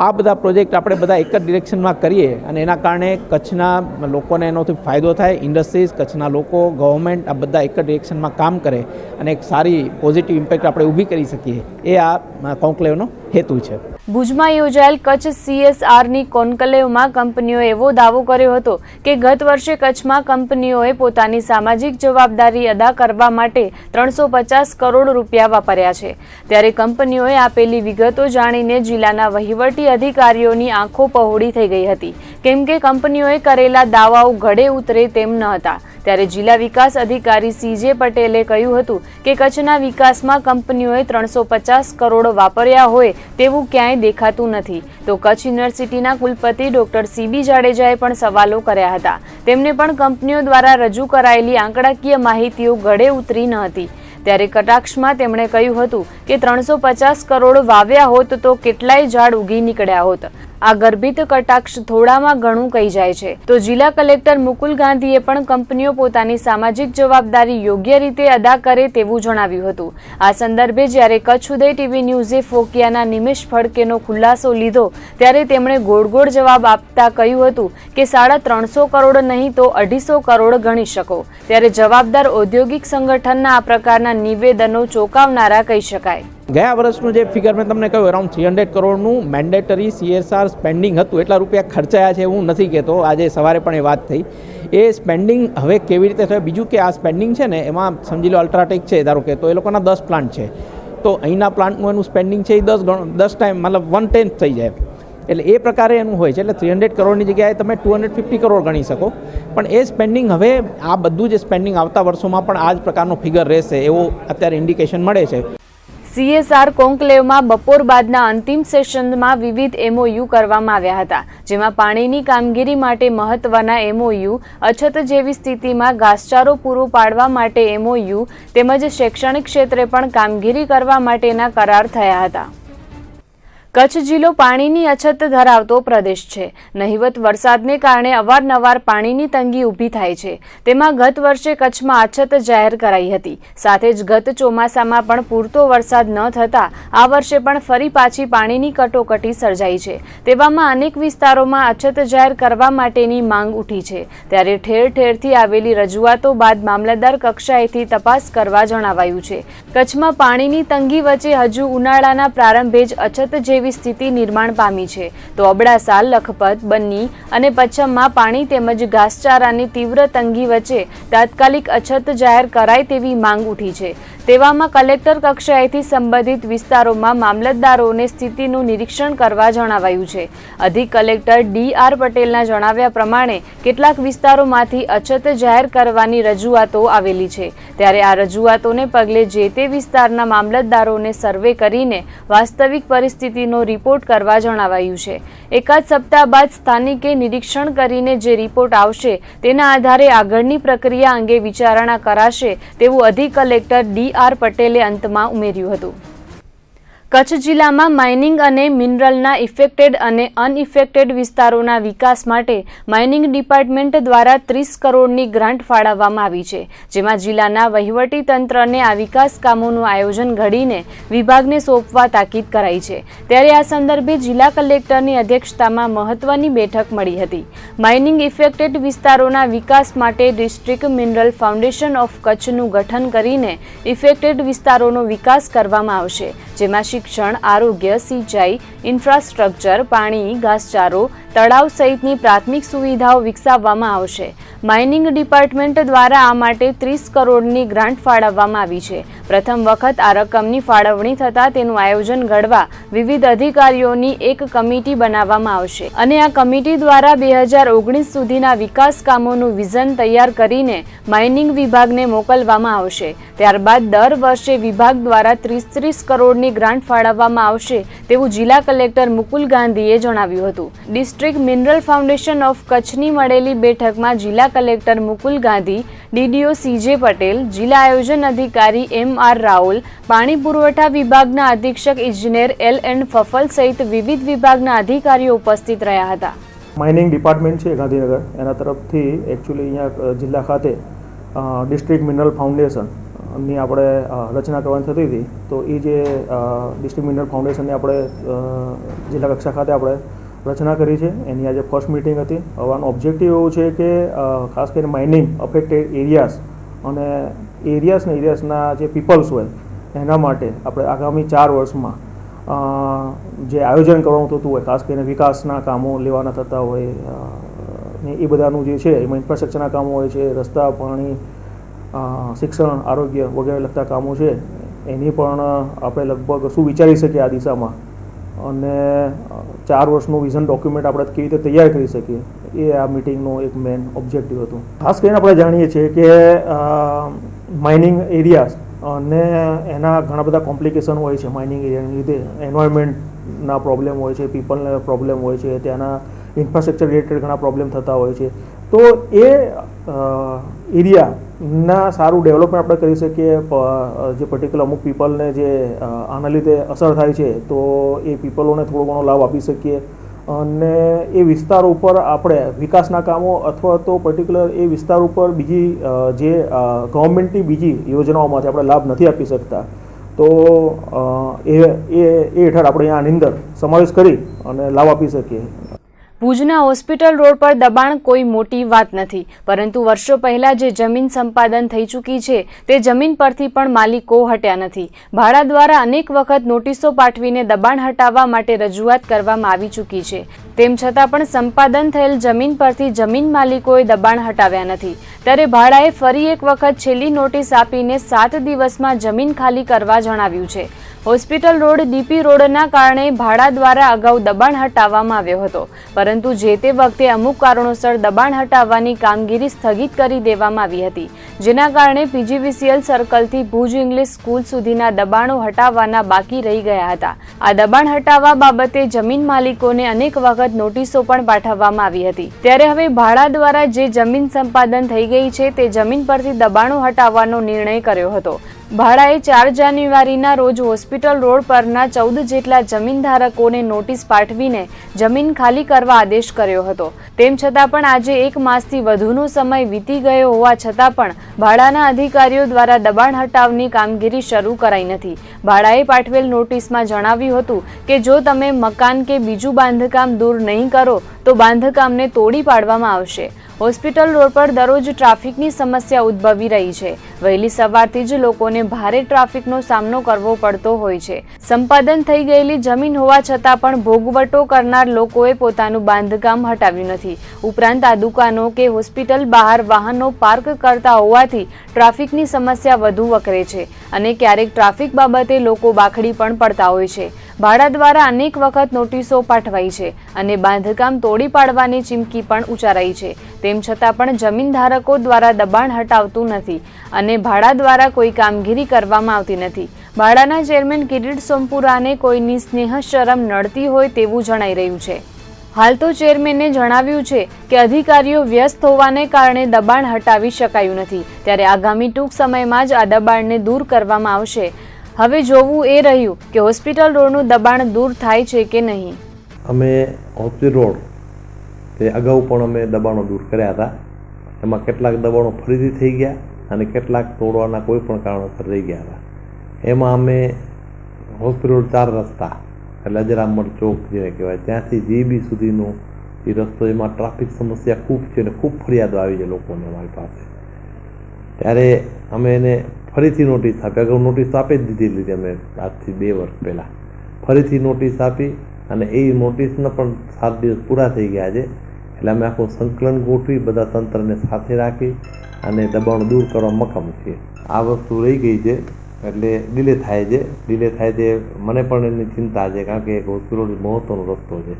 આ બધા પ્રોજેક્ટ આપણે બધા એક જ ડિરેક્શનમાં કરીએ અને એના કારણે કચ્છના લોકોને એનોથી ફાયદો થાય. ઇન્ડસ્ટ્રીઝ, કચ્છના લોકો, ગવર્મેન્ટ આ બધા એક જ ડિરેક્શનમાં કામ કરે અને એક સારી પોઝિટિવ ઇમ્પેક્ટ આપણે ઊભી કરી શકીએ, એ આ કોન્કલેવનો હેતુ છે. ભુજમાં યોજાયેલ કચ્છ CSRની કોન્કલેવમાં કંપનીઓએ એવો દાવો કર્યો હતો કે ગત વર્ષે કચ્છમાં કંપનીઓએ પોતાની સામાજિક જવાબદારી અદા કરવા માટે 350 કરોડ રૂપિયા વાપર્યા છે. ત્યારે કંપનીઓએ આપેલી વિગતો જાણીને જિલ્લાના વહીવટી અધિકારીઓની આંખો પહોળી થઈ ગઈ હતી, કેમ કે કંપનીઓએ કરેલા દાવાઓ ગળે ઉતરે તેમ ન હતા. ત્યારે જિલ્લા વિકાસ અધિકારી CJ પટેલે કહ્યું હતું કે કચ્છના વિકાસમાં કંપનીઓએ 350 કરોડ વાપર્યા હોય તેવું ક્યાંય દેખાતું નથી. તો કચ્છ યુનિવર્સિટીના કુલપતિ ડોક્ટર CB જાડેજાએ પણ સવાલો કર્યા હતા. તેમને પણ કંપનીઓ દ્વારા રજૂ કરાયેલી આંકડાકીય માહિતીઓ ગળે ઉતરી ન હતી. ત્યારે કટાક્ષમાં તેમણે કહ્યું હતું કે 350 કરોડ વાવ્યા હોત તો કેટલાય ઝાડ ઉગી નીકળ્યા હોત. આ ગર્ભિત કટાક્ષ થોડામાં ઘણું કહી જાય છે. તો જિલ્લા કલેક્ટર મુકુલ ગાંધીએ પણ કંપનીઓ પોતાની સામાજિક જવાબદારી યોગ્ય રીતે અદા કરે તેવું જણાવ્યું હતું. આ સંદર્ભે જ્યારે કચ્છ ઉદય ટીવી ન્યૂઝે ફોકિયાના નિમેશ ફડકેનો ખુલાસો લીધો ત્યારે તેમણે ગોળ જવાબ આપતા કહ્યું હતું કે 350 કરોડ નહીં તો 250 કરોડ ગણી શકો. ત્યારે જવાબદાર ઔદ્યોગિક સંગઠનના આ પ્રકારના નિવેદનો ચોંકાવનારા કહી શકાય. ગયા વર્ષનું જે ફિગર મેં તમને કહ્યું અરાઉન્ડ 300 કરોડનું મેન્ડેટરી CSR સ્પેન્ડિંગ હતું. એટલા રૂપિયા ખર્ચાયા છે હું નથી કહેતો, આજે સવારે પણ એ વાત થઈ. એ સ્પેન્ડિંગ હવે કેવી રીતે થયું? બીજું કે આ સ્પેન્ડિંગ છે ને એમાં સમજી લો અલ્ટ્રાટેક છે ધારો કે, તો એ લોકોના 10 પ્લાન્ટ છે, તો અહીંના પ્લાન્ટનું એનું સ્પેન્ડિંગ છે એ 10 ટાઈમ મતલબ 1/10 થઈ જાય. એટલે એ પ્રકારે એનું હોય છે. એટલે 300 કરોડની જગ્યાએ તમે 250 કરોડ ગણી શકો. પણ એ સ્પેન્ડિંગ હવે આ બધું જે સ્પેન્ડિંગ આવતા વર્ષોમાં પણ આ જ પ્રકારનો ફિગર રહેશે એવો અત્યારે ઇન્ડિકેશન મળે છે. CSR કોન્કલેવમાં બપોર બાદના અંતિમ સેશનમાં વિવિધ MOU કરવામાં આવ્યા હતા, જેમાં પાણીની કામગીરી માટે મહત્વના MOU, અછત જેવી સ્થિતિમાં ઘાસચારો પૂરો પાડવા માટે MOU તેમજ શૈક્ષણિક ક્ષેત્રે પણ કામગીરી કરવા માટેના કરાર થયા હતા. કચ્છ જિલ્લો પાણીની અછત ધરાવતો પ્રદેશ છે. નહિવત વરસાદને કારણે અવારનવાર પાણીની તંગી ઊભી થાય છે. તેમાં ગત વર્ષે કચ્છમાં અછત જાહેર કરાઈ હતી. સાથે જ ગત ચોમાસામાં પણ પૂરતો વરસાદ ન થતા આ વર્ષે પણ ફરી પાછી પાણીની કટોકટી સર્જાઈ છે. તેવામાં અનેક વિસ્તારોમાં અછત જાહેર કરવા માટેની માંગ ઉઠી છે. ત્યારે ઠેર ઠેરથી આવેલી રજૂઆતો બાદ મામલતદાર કક્ષાએથી તપાસ કરવા જણાવાયું છે. કચ્છમાં પાણીની તંગી વચ્ચે હજુ ઉનાળાના પ્રારંભે જ અછત જેવી સ્થિતિ નિર્માણ પામી છે. તો અબડાસા, લખપત, બન્ની અને પચ્છમમાં પાણી તેમજ ઘાસચારાની તીવ્ર તંગી વચ્ચે તાત્કાલિક અછત જાહેર કરાય તેવી માંગ ઉઠી છે. તેવામાં કલેક્ટર કક્ષાએથી સંબંધિત વિસ્તારોમાં મામલતદારોને સ્થિતિનું નિરીક્ષણ કરવા જણાવાયું છે. અધિક કલેક્ટર DR પટેલના જણાવ્યા પ્રમાણે કેટલાક વિસ્તારોમાંથી અછત જાહેર કરવાની રજૂઆતો આવેલી છે. ત્યારે આ રજૂઆતોને પગલે જે તે વિસ્તારના મામલતદારોને સર્વે કરીને વાસ્તવિક પરિસ્થિતિનો રિપોર્ટ કરવા જણાવાયું છે. એકાદ સપ્તાહ બાદ સ્થાનિકે નિરીક્ષણ કરીને જે રિપોર્ટ આવશે તેના આધારે આગળની પ્રક્રિયા અંગે વિચારણા કરાશે તેવું અધિક કલેક્ટર DR પટેલે અંતમાં ઉમેર્યું હતું. કચ્છ જિલ્લામાં માઇનિંગ અને મિનરલના ઇફેક્ટેડ અને અનઇફેક્ટેડ વિસ્તારોના વિકાસ માટે માઇનિંગ ડિપાર્ટમેન્ટ દ્વારા 30 કરોડની ગ્રાન્ટ ફાળવવામાં આવી છે, જેમાં જિલ્લાના વહીવટી તંત્રને આ વિકાસ કામોનું આયોજન ઘડીને વિભાગને સોંપવા તાકીદ કરાઈ છે. ત્યારે આ સંદર્ભે જિલ્લા કલેક્ટરની અધ્યક્ષતામાં મહત્વની બેઠક મળી હતી. માઇનિંગ ઇફેક્ટેડ વિસ્તારોના વિકાસ માટે ડિસ્ટ્રિક્ટ મિનરલ ફાઉન્ડેશન ઓફ કચ્છનું ગઠન કરીને ઇફેક્ટેડ વિસ્તારોનો વિકાસ કરવામાં આવશે, જેમાં શિક્ષણ, આરોગ્ય, સિંચાઈ, ઇન્ફ્રાસ્ટ્રક્ચર, પાણી, ઘાસચારો, તળાવ સહિતની પ્રાથમિક સુવિધાઓ વિકસાવવામાં આવશે. માઇનિંગ ડિપાર્ટમેન્ટ દ્વારા આ માટે 30 કરોડની ગ્રાન્ટ ફાળવવામાં આવી છે. પ્રથમ વખત આ રકમની ફાળવણી થતાં તેનું આયોજન ઘડવા વિવિધ અધિકારીઓની એક કમિટી બનાવવામાં આવશે અને આ કમિટી દ્વારા 2019 સુધીના વિકાસ કામોનું વિઝન તૈયાર કરીને માઇનિંગ વિભાગને મોકલવામાં આવશે. ત્યારબાદ દર વર્ષે વિભાગ દ્વારા 30 કરોડની ગ્રાન્ટ ફાળવવામાં આવશે તેવું જિલ્લા કલેક્ટર મુકુલ ગાંધીએ જણાવ્યું હતું. ડિસ્ટ્રિક્ટ મિનરલ ફાઉન્ડેશન ઓફ કચ્છની મળેલી બેઠકમાં જિલ્લા collector Mukul Gandhi, DDO CJ Patel, જિલ્લા આયોજન અધિકારી MR રાઓલ, પાણી પુરવઠા વિભાગના અધિક્ષક ઇજનેર LN ફફલ સહિત વિવિધ વિભાગના અધિકારીઓ ઉપસ્થિત રહ્યા હતા. માઇનિંગ ડિપાર્ટમેન્ટ છે ગાંધીનગર, એના તરફથી એકચ્યુઅલી અહીંયા જિલ્લા ખાતે ડિસ્ટ્રિક્ટ મિનરલ ફાઉન્ડેશનની આપણે રચના કરવાની થતી હતી. તો એ જે ડિસ્ટ્રિક્ટ મિનરલ ફાઉન્ડેશનની આપણે જિલ્લા કક્ષા ખાતે આપણે રચના કરી છે. એની આજે ફર્સ્ટ મિટિંગ હતી. હવે આનો ઓબ્જેક્ટિવ એવું છે કે ખાસ કરીને માઇનિંગ અફેક્ટેડ એરિયાઝ અને એરિયાઝના જે પીપલ્સ હોય એના માટે આપણે આગામી 4 વર્ષમાં જે આયોજન કરવાનું થતું હોય, ખાસ કરીને વિકાસના કામો લેવાના થતા હોય ને એ બધાનું જે છે એમાં ઇન્ફ્રાસ્ટ્રક્ચરના કામો હોય છે, રસ્તા, પાણી, શિક્ષણ, આરોગ્ય વગેરે લગતા કામો છે, એની પણ આપણે લગભગ શું વિચારી શકીએ આ દિશામાં અને 4 વર્ષનું વિઝન ડોક્યુમેન્ટ આપણે કેવી રીતે તૈયાર કરી શકીએ એ આ મિટિંગનું એક મેઇન ઓબ્જેક્ટિવ હતું. ખાસ કરીને આપણે જાણીએ છીએ કે માઇનિંગ એરિયાઝ અને એના ઘણા બધા કોમ્પ્લિકેશન હોય છે. માઇનિંગ એરિયાને લીધે એન્વાયરમેન્ટના પ્રોબ્લેમ હોય છે, પીપલના પ્રોબ્લેમ હોય છે, ત્યાંના ઇન્ફ્રાસ્ટ્રક્ચર રિલેટેડ ઘણા પ્રોબ્લેમ થતા હોય છે. તો એ એરિયાના સારું ડેવલપમેન્ટ આપણે કરી શકીએ. જે પર્ટિક્યુલર અમુક પીપલને જે આના લીધે અસર થાય છે તો એ પીપલોને થોડો ઘણો લાભ આપી શકીએ અને એ વિસ્તાર ઉપર આપણે વિકાસના કામો અથવા તો પર્ટિક્યુલર એ વિસ્તાર ઉપર બીજી જે ગવર્મેન્ટની બીજી યોજનાઓમાંથી આપણે લાભ નથી આપી શકતા તો એ હેઠળ આપણે આની અંદર સમાવેશ કરી અને લાભ આપી શકીએ. ભુજના હોસ્પિટલ રોડ પર દબાણ કોઈ મોટી વાત નથી, પરંતુ વર્ષો પહેલા જે જમીન સંપાદન થઈ ચૂકી છે તે જમીન પરથી પણ માલિકો હટ્યા નથી. ભાડા દ્વારા અનેક વખત નોટિસો પાઠવીને દબાણ હટાવવા માટે રજૂઆત કરવામાં આવી ચૂકી છે. તેમ છતાં પણ સંપાદન થયેલ જમીન પરથી જમીન માલિકોએ દબાણ હટાવ્યા નથી. ત્યારે ભાડાએ ફરી એક વખત છેલ્લી નોટિસ આપીને 7 દિવસમાં જમીન ખાલી કરવા જણાવ્યું છે. હોસ્પિટલ રોડ ડીપી રોડના કારણે ભાડા દ્વારા અગાઉ દબાણ હટાવવામાં આવ્યો હતો, પરંતુ જે તે વખતે અમુક કારણોસર દબાણ હટાવવાની કામગીરી સ્થગિત કરી દેવામાં આવી હતી, જેના કારણે પીજીવીસીએલ સર્કલથી ભુજ ઇંગ્લિશ સ્કૂલ સુધીના દબાણો હટાવવાના બાકી રહી ગયા હતા. આ દબાણ હટાવવા બાબતે જમીન માલિકોને અનેક વખત નોટિસો પણ પાઠવવામાં આવી હતી. ત્યારે હવે ભાડા દ્વારા જે જમીન સંપાદન થઈ ગઈ છે તે જમીન પરથી દબાણો હટાવવાનો નિર્ણય કર્યો હતો. ભાડાએ 4 જાન્યુઆરીના રોજ હોસ્પિટલ રોડ પરના 14 જેટલા જમીનધારકોને નોટિસ પાઠવીને જમીન ખાલી કરવા આદેશ કર્યો હતો. તેમ છતાં પણ આજે 1 માસથી વધુનો સમય વીતી ગયો હોવા છતાં પણ ભાડાના અધિકારીઓ દ્વારા દબાણ હટાવની કામગીરી શરૂ કરાઈ નથી. ભાડાએ પાઠવેલ નોટિસમાં જણાવ્યું હતું કે જો તમે મકાન કે બીજું બાંધકામ દૂર નહીં કરો તો બાંધકામને તોડી પાડવામાં આવશે. હોસ્પિટલ રોડ પર દરરોજ ટ્રાફિકની સમસ્યા ઉદ્ભવી રહી છે. વહેલી સવારથી જ લોકોને ભારે ટ્રાફિકનો સામનો કરવો પડતો હોય છે. સંપાદન થઈ ગયેલી જમીન હોવા છતાં પણ ભોગવટો કરનાર લોકોએ પોતાનું બાંધકામ હટાવ્યું નથી. ઉપરાંત આ દુકાનો કે હોસ્પિટલ બહાર વાહનો પાર્ક કરતા હોવાથી ટ્રાફિકની સમસ્યા વધુ વકરે છે અને ક્યારેક ટ્રાફિક બાબતે લોકો બાખડી પણ પડતા હોય છે. ભાડા દ્વારા અનેક વખત નોટિસો પાઠવાઈ છે અને બાંધકામ તોડી પાડવાની ચીમકી પણ ઉચ્ચારાઈ છે. તેમ છતાં પણ જમીનધારકો દ્વારા દબાણ હટાવતું નથી અને ભાડા દ્વારા કોઈ કામગીરી કરવામાં આવતી નથી. ભાડાના ચેરમેન કિરીટ સોમપુરાને કોઈની સ્નેહ શરમ નડતી હોય તેવું જણાઈ રહ્યું છે. હાલ તો ચેરમેને જણાવ્યું છે કે અધિકારીઓ વ્યસ્ત હોવાને કારણે દબાણ હટાવી શકાયું નથી. ત્યારે આગામી ટૂંક સમયમાં જ આ દબાણને દૂર કરવામાં આવશે. હવે જોવું એ રહ્યું કે હોસ્પિટલ રોડનું દબાણ દૂર થાય છે કે નહીં. અમે હોસ્પિટલ રોડ તે અગાઉ પણ અમે દબાણો દૂર કર્યા હતા. એમાં કેટલાક દબાણો ફરીથી થઈ ગયા અને કેટલાક તોડવાના કોઈ પણ કારણોસર રહી ગયા હતા. એમાં અમે હોસ્પિટલ રોડ 4 રસ્તા એટલે અજરામણ ચોક જેને કહેવાય ત્યાંથી જીબી સુધીનો એ રસ્તો, એમાં ટ્રાફિક સમસ્યા ખૂબ છે અને ખૂબ ફરિયાદો આવી છે લોકોને અમારી પાસે. ત્યારે અમે એને ફરીથી નોટિસ આપી. અગાઉ નોટિસ આપી જ દીધેલી હતી અમે આજથી 2 વર્ષ પહેલાં. ફરીથી નોટિસ આપી અને એ નોટિસના પણ 7 દિવસ પૂરા થઈ ગયા છે. એટલે અમે આખું સંકલન ગોઠવી બધા તંત્રને સાથે રાખી અને દબાણ દૂર કરવા મક્કમ છીએ. આ વસ્તુ રહી ગઈ છે એટલે ડિલે થાય છે. મને પણ એની ચિંતા છે, કારણ કે એક હોસ્પિટલ મહત્વનો રસ્તો છે,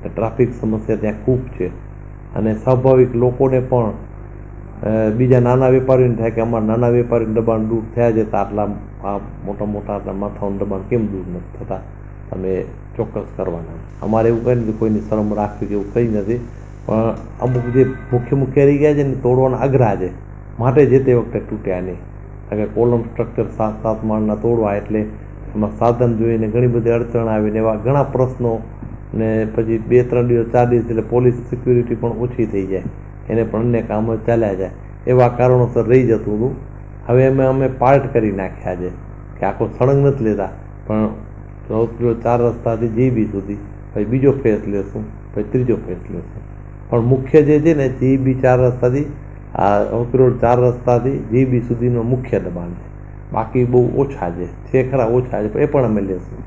ટ્રાફિક સમસ્યા ત્યાં ખૂબ છે અને સ્વાભાવિક લોકોને પણ બીજા નાના વેપારીઓને થાય કે અમારા નાના વેપારીનું દબાણ દૂર થયા છે તો આટલા આ મોટા આટલા માથાનું દબાણ કેમ દૂર નથી થતા, તમે ચોક્કસ કરવાના. અમારે એવું કંઈ નથી, કોઈની શરમ રાખવી કે એવું કંઈ નથી, પણ અમુક જે મુખ્ય રહી ગયા છે ને તોડવાના અઘરા છે, માટે જે તે વખતે તૂટ્યા નહીં. કારણ કે કોલમ સ્ટ્રક્ચર 7 માળના તોડવા એટલે એમાં સાધન જોઈને ઘણી બધી અડચણ આવીને એવા ઘણા પ્રશ્નો ને પછી 2-3 દિવસ 4 દિવસ એટલે પોલીસ સિક્યુરિટી પણ ઓછી થઈ જાય, એને પણ અન્ય કામો ચાલ્યા જાય, એવા કારણોસર રહી જતું હતું. હવે અમે પાર્ટ કરી નાખ્યા છે કે આખો સળંગ નથી લેતા, પણ હોસ્પિટલ 4 રસ્તાથી જીબી સુધી પછી બીજો ફેસ લેશું, પછી ત્રીજો ફેસ લેશું. પણ મુખ્ય જે છે ને જીબી 4 રસ્તાથી આ હોસ્પિટલ 4 રસ્તાથી જીબી સુધીનો મુખ્ય દબાણ છે. બાકી બહુ ઓછા છે ખરા ઓછા છે, એ પણ અમે લેશું.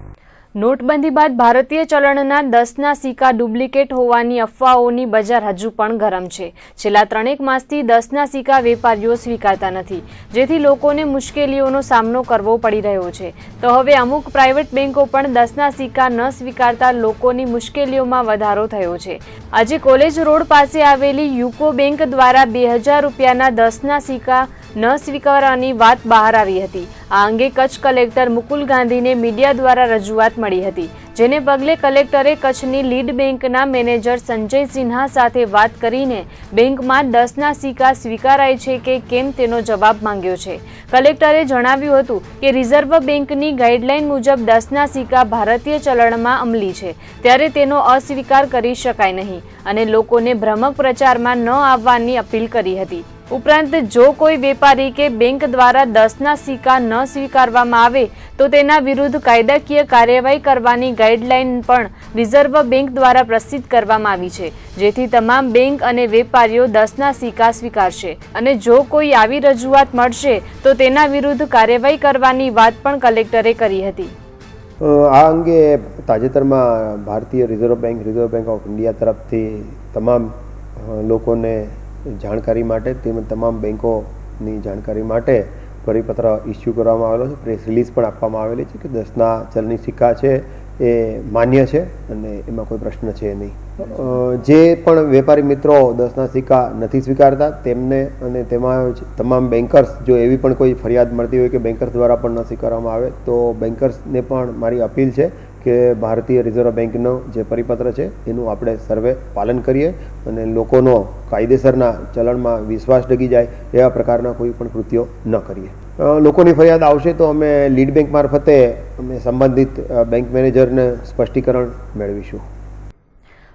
નોટબંધી બાદ ભારતીય ચલણના 10ના સિક્કા ડુપ્લિકેટ હોવાની અફવાઓની બજાર હજુ પણ ગરમ છે. છેલ્લા 3 માસથી 10ના સિક્કા વેપારીઓ સ્વીકારતા નથી, જેથી લોકોને મુશ્કેલીઓનો સામનો કરવો પડી રહ્યો છે. તો હવે અમુક પ્રાઇવેટ બેંકો પણ 10ના સિક્કા ન સ્વીકારતા લોકોની મુશ્કેલીઓમાં વધારો થયો છે. આજે કોલેજ રોડ પાસે આવેલી યુકો બેંક દ્વારા 2000 રૂપિયાના 10ના સિક્કા ન સ્વીકારવાની વાત બહાર આવી હતી. આ અંગે કચ્છ કલેક્ટર મુકુલ ગાંધીને મીડિયા દ્વારા રજૂઆત મળી હતી, જેને પગલે કલેક્ટરે કચ્છની લીડ બેંકના મેનેજર સંજય સિન્હા સાથે વાત કરીને બેંકમાં 10ના સિક્કા સ્વીકારાય છે કે કેમ તેનો જવાબ માંગ્યો છે. કલેક્ટરે જણાવ્યું હતું કે રિઝર્વ બેંકની ગાઈડલાઈન મુજબ 10ના સિક્કા ભારતીય ચલણમાં અમલી છે, ત્યારે તેનો અસ્વીકાર કરી શકાય નહીં અને લોકોને ભ્રમક પ્રચારમાં ન આવવાની અપીલ કરી હતી. ઉપરાંત જો કોઈ વેપારી કે બેંક દ્વારા 10ના સિક્કા ન સ્વીકારવામાં આવે તો તેના વિરુદ્ધ કાયદાકીય કાર્યવાહી કરવાની ગાઈડલાઈન પણ રિઝર્વ બેંક દ્વારા પ્રસિદ્ધ કરવામાં આવી છે, જેથી તમામ બેંક અને વેપારીઓ 10ના સિક્કા સ્વીકારશે અને જો કોઈ આવી રજૂઆત મળશે તો તેના વિરુદ્ધ કાર્યવાહી કરવાની વાત પણ કલેક્ટરે કરી હતી. આ અંગે તાજેતરમાં ભારતીય રિઝર્વ બેંક ઓફ ઇન્ડિયા તરફથી તમામ લોકોને જાણકારી માટે તેમજ તમામ બેંકોની જાણકારી માટે પરિપત્ર ઇસ્યુ કરવામાં આવેલો છે. પ્રેસ રિલીઝ પણ આપવામાં આવેલી છે કે 10ના ચલણી સિક્કા છે એ માન્ય છે અને એમાં કોઈ પ્રશ્ન છે નહીં. જે પણ વેપારી મિત્રો 10ના સિક્કા નથી સ્વીકારતા તેમને અને તેમાં તમામ બેન્કર્સ જો એવી પણ કોઈ ફરિયાદ મળતી હોય કે બેન્કર્સ દ્વારા પણ ન સ્વીકારવામાં આવે તો બેન્કર્સને પણ મારી અપીલ છે કે ભારતીય રિઝર્વ બેંકનો જે પરિપત્ર છે એનું આપણે સર્વે પાલન કરીએ અને લોકોનો કાયદેસરના ચલણમાં વિશ્વાસ ડગી જાય એવા પ્રકારના કોઈ પણ કૃત્યો ન કરીએ. લોકોની ફરિયાદ આવશે તો અમે લીડ બેંક મારફતે અમે સંબંધિત બેંક મેનેજરને સ્પષ્ટીકરણ મેળવીશું.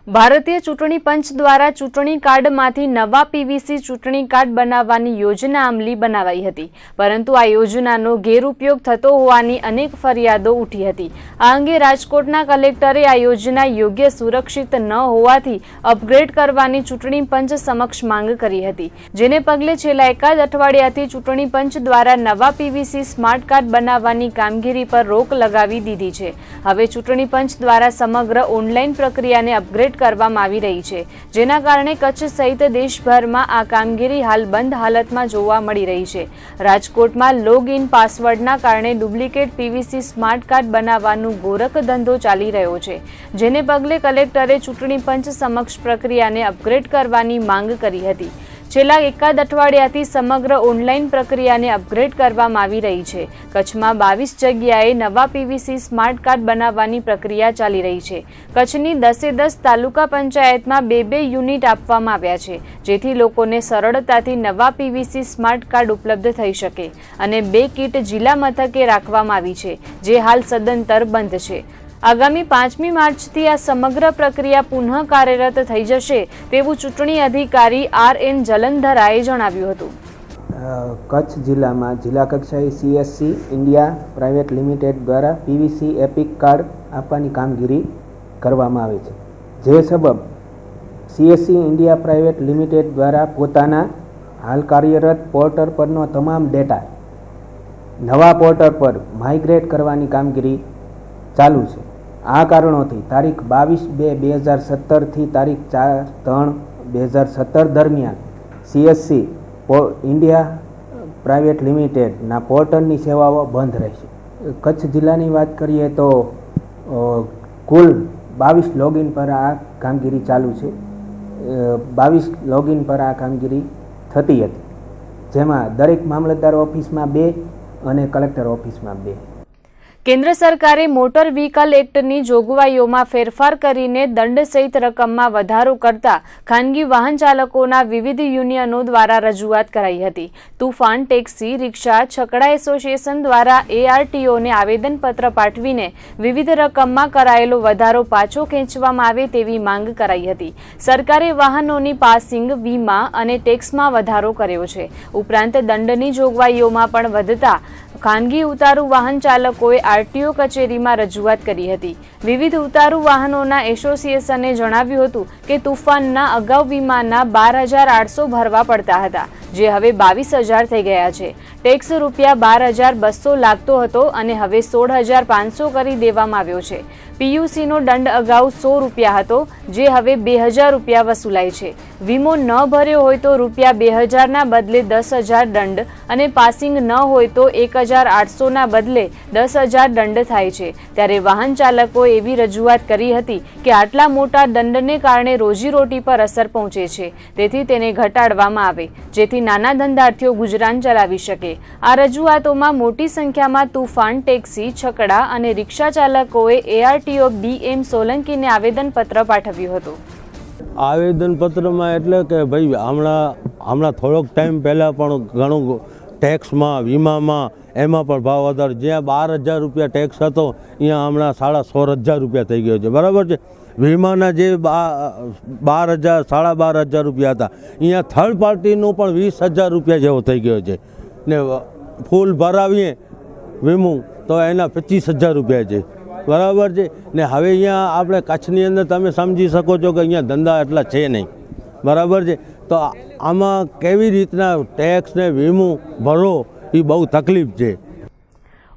ભારતીય ચૂંટણી પંચ દ્વારા ચૂંટણી કાર્ડમાંથી નવા પીવીસી ચૂંટણી કાર્ડ બનાવવાની યોજના અમલી બનાવાઈ હતી, પરંતુ આ યોજનાનો ગેરઉપયોગ થતો હોવાની અનેક ફરિયાદો ઉઠી હતી. આ અંગે રાજકોટના કલેક્ટરે આ યોજના યોગ્ય સુરક્ષિત ન હોવાથી અપગ્રેડ કરવાની ચૂંટણી પંચ સમક્ષ માંગ કરી હતી, જેને પગલે છેલ્લા એકાદ અઠવાડિયાથી ચૂંટણી પંચ દ્વારા નવા પીવીસી સ્માર્ટ કાર્ડ બનાવવાની કામગીરી પર રોક લગાવી દીધી છે. હવે ચૂંટણી પંચ દ્વારા સમગ્ર ઓનલાઈન પ્રક્રિયાને અપગ્રેડ કરવામાં આવી રહી છે, જેના કારણે કચ્છ સહિત દેશભરમાં આ કામગીરી હાલ બંધ હાલતમાં જોવા મળી રહી છે. રાજકોટમાં લોગ ઇન પાસવર્ડના કારણે ડુપ્લિકેટ પીવીસી સ્માર્ટ કાર્ડ બનાવવાનું ગોરખ ધંધો ચાલી રહ્યો છે, જેને પગલે કલેક્ટરે ચૂંટણી પંચ સમક્ષ પ્રક્રિયાને અપગ્રેડ કરવાની માંગ કરી હતી. છેલ્લા એકાદ અઠવાડિયાથી સમગ્ર ઓનલાઈન પ્રક્રિયાને અપગ્રેડ કરવામાં આવી રહી છે. કચ્છમાં 22 જગ્યાએ નવા પીવીસી સ્માર્ટ કાર્ડ બનાવવાની પ્રક્રિયા ચાલી રહી છે. કચ્છની 10 તાલુકા પંચાયતમાં 2 યુનિટ આપવામાં આવ્યા છે, જેથી લોકોને સરળતાથી નવા પીવીસી સ્માર્ટ કાર્ડ ઉપલબ્ધ થઈ શકે અને 2 કીટ જિલ્લા મથકે રાખવામાં આવી છે, જે હાલ સદંતર બંધ છે. આગામી 5મી માર્ચથી આ સમગ્ર પ્રક્રિયા પુનઃ કાર્યરત થઈ જશે તેવું ચૂંટણી અધિકારી RN જલંધરાએ જણાવ્યું હતું. કચ્છ જિલ્લામાં જિલ્લા કક્ષાએ CSC ઇન્ડિયા પ્રાઇવેટ લિમિટેડ દ્વારા પીવીસી એપિક કાર્ડ આપવાની કામગીરી કરવામાં આવે છે. જે સબબ CSC ઇન્ડિયા પ્રાઇવેટ લિમિટેડ દ્વારા પોતાના હાલ કાર્યરત પોર્ટલ પરનો તમામ ડેટા નવા પોર્ટલ પર માઇગ્રેટ કરવાની કામગીરી ચાલુ છે. આ કારણોથી તારીખ 22/2/2017થી તારીખ 4/3/2017 દરમિયાન CSC ઇન્ડિયા પ્રાઇવેટ લિમિટેડના પોર્ટલની સેવાઓ બંધ રહેશે. કચ્છ જિલ્લાની વાત કરીએ તો કુલ 22 લોગિન પર આ કામગીરી ચાલુ છે. 22 લોગિન પર આ કામગીરી થતી હતી, જેમાં દરેક મામલતદાર ઓફિસમાં 2 અને કલેક્ટર ઓફિસમાં 2. કેન્દ્ર સરકારે મોટર વ્હીકલ એક્ટની જોગવાઈઓમાં ફેરફાર કરીને દંડ સહિત રકમમાં વધારો કરતા ખાનગી વાહન ચાલકોના વિવિધ યુનિયનો દ્વારા રજૂઆત કરાઈ હતી. તુફાન ટેક્સી રિક્ષા છકડા એસોસિએશન દ્વારા ARTOને આવેદનપત્ર પાઠવીને વિવિધ રકમમાં કરાયેલો વધારો પાછો ખેંચવામાં આવે તેવી માંગ કરાઈ હતી. સરકારે વાહનોની પાસિંગ, વીમા અને ટેક્સમાં વધારો કર્યો છે. ઉપરાંત દંડની જોગવાઈઓમાં પણ વધતા ખાનગી ઉતારૂ વાહન ચાલકોએ આરટીઓ કચેરીમાં રજૂઆત કરી હતી. વિવિધ ઉતારૂ વાહનોના એસોસિએશને જણાવ્યું હતું કે તુફાનના અગાઉ વીમાના 12,800 ભરવા પડતા હતા, જે હવે 22,000 થઈ ગયા છે. ટેક્સ રૂપિયા 12,200 લાગતો હતો અને હવે 16,500 કરી દેવામાં આવ્યો છે. પીયુસીનો દંડ અગાઉ 100 રૂપિયા હતો, જે હવે 2,000 રૂપિયા વસૂલાય છે. વીમો ન ભર્યો હોય તો રૂપિયા 2,000ના બદલે 10,000 દંડ અને પાસિંગ ન હોય તો 1,800ના બદલે 10,000 દંડ થાય છે. ત્યારે વાહન ચાલકોએ એવી રજૂઆત કરી હતી કે આટલા મોટા દંડને કારણે રોજીરોટી પર અસર પહોંચે છે, તેથી તેને ઘટાડવામાં આવે, જેથી નાના ધંધાર્થીઓ ગુજરાન ચલાવી શકે. આ રજૂઆતોમાં મોટી સંખ્યામાં તુફાન, ટેક્સી, છકડા અને રિક્ષા ચાલકોએ ARTO BM સોલંકીને આવેદનપત્ર પાઠવ્યું હતું. આવેદનપત્રમાં એટલે કે ભાઈ હમણાં થોડોક ટાઈમ પહેલાં પણ ઘણું ટેક્સમાં, વીમામાં એમાં પણ ભાવ વધારો. જ્યાં 12,000 રૂપિયા ટેક્સ હતો અહીંયા હમણાં 16,500 રૂપિયા થઈ ગયો છે. બરાબર છે. વીમાના જે 12,000, 12,500 રૂપિયા હતા અહીંયા થર્ડ પાર્ટીનું પણ 20,000 રૂપિયા જેવો થઈ ગયો છે ને ફૂલ ભરાવીએ વીમું તો એના 25,000 રૂપિયા છે. બરાબર છે ને. હવે અહીંયા આપણે કચ્છની અંદર તમે સમજી શકો છો કે અહીંયા ધંધા એટલા છે નહીં. બરાબર છે. તો આમાં કેવી રીતના ટેક્સ ને વીમું ભરો એ બહુ તકલીફ છે.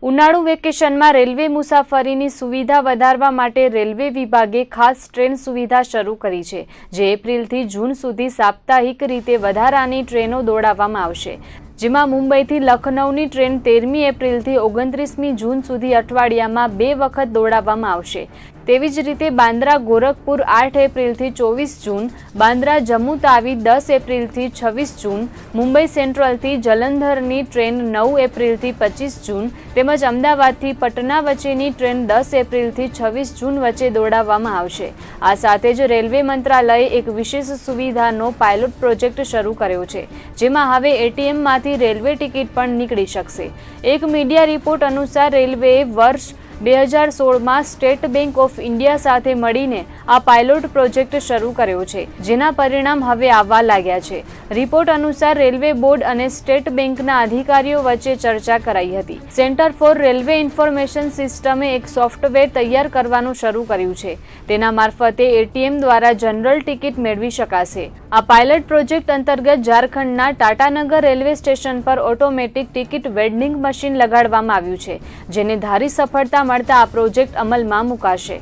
ઉનાળુ વેકેશનમાં રેલવે મુસાફરીની સુવિધા વધારવા માટે રેલવે વિભાગે ખાસ ટ્રેન સુવિધા શરૂ કરી છે, જે એપ્રિલથી જૂન સુધી સાપ્તાહિક રીતે વધારાની ટ્રેનો દોડાવવામાં આવશે. જેમાં મુંબઈથી લખનૌની ટ્રેન 13મી એપ્રિલથી 29મી જૂન સુધી અઠવાડિયામાં 2 વખત દોડાવવામાં આવશે. તેવી જ રીતે બાંદ્રા ગોરખપુર 8 એપ્રિલથી 24 જૂન, બાંદ્રા જમ્મુ તાવી 10 એપ્રિલથી 26 જૂન, મુંબઈ સેન્ટ્રલથી જલંધરની ટ્રેન 9 એપ્રિલથી 25 જૂન તેમજ અમદાવાદથી પટના વચ્ચેની ટ્રેન 10 એપ્રિલથી 26 જૂન વચ્ચે દોડાવવામાં આવશે. આ સાથે જ રેલવે મંત્રાલયે એક વિશેષ સુવિધાનો પાયલોટ પ્રોજેક્ટ શરૂ કર્યો છે, જેમાં હવે ATMમાંથી રેલવે ટિકિટ પણ નીકળી શકશે. એક મીડિયા રિપોર્ટ અનુસાર રેલવેએ વર્ષ 2016માં સ્ટેટ બેંક ઓફ ઇન્ડિયા સાથે મળીને આ પાયલોટ પ્રોજેક્ટ શરૂ કર્યો છે, જેના પરિણામ હવે આવવા લાગ્યા છે. રિપોર્ટ અનુસાર રેલવે બોર્ડ અને સ્ટેટ બેંકના અધિકારીઓ વચ્ચે ચર્ચા કરાઈ હતી. સેન્ટર ફોર રેલવે ઇન્ફોર્મેશન સિસ્ટમે એક સોફ્ટવેર તૈયાર કરવાનું શરૂ કર્યું છે. તેના મારફતે ATM દ્વારા જનરલ ટિકિટ મેળવી શકાશે. આ પાયલટ પ્રોજેક્ટ અંતર્ગત ઝારખંડના ટાટાનગર રેલવે સ્ટેશન પર ઓટોમેટિક ટિકિટ વેન્ડિંગ મશીન લગાડવામાં આવ્યું છે, જેને ધારી સફળતા મળતા આ પ્રોજેક્ટ અમલમાં મુકાશે.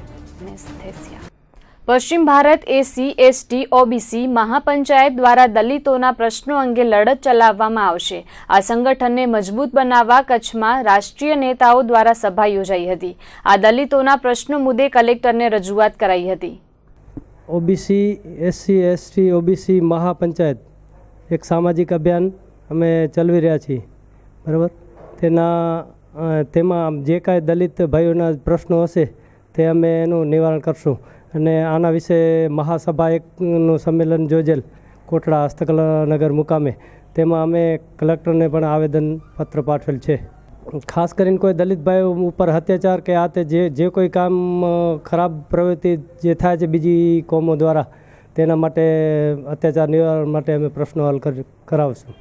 પશ્ચિમ Bharat SC, ST, OBC mahapanchayat દ્વારા દલિતોના પ્રશ્નો અંગે લડત ચલાવવામાં આવશે. આ સંગઠનને મજબૂત બનાવવા કચ્છમાં રાષ્ટ્રીય નેતાઓ દ્વારા સભા યોજાઈ હતી. આ દલિતોના પ્રશ્નો મુદ્દે કલેક્ટરને રજૂઆત કરાઈ હતી. OBC, SC, ST, OBC mahapanchayat એક સામાજિક અભિયાન અમે ચલાવી રહ્યા છીએ. બરાબર. તેમાં જે કાંઈ દલિત ભાઈઓના પ્રશ્નો હશે તે અમે એનું નિવારણ કરશું. અને આના વિશે મહાસભા એકનું સંમેલન યોજેલ કોટડા હસ્તકલાનગર મુકામે, તેમાં અમે કલેક્ટરને પણ આવેદનપત્ર પાઠવેલ છે. ખાસ કરીને કોઈ દલિત ભાઈઓ ઉપર અત્યાચાર કે આ તે જે કોઈ કામ ખરાબ પ્રવૃત્તિ જે થાય છે બીજી કોમો દ્વારા, તેના માટે અત્યાચાર નિવારણ માટે અમે પ્રશ્નો હલ કરાવશું.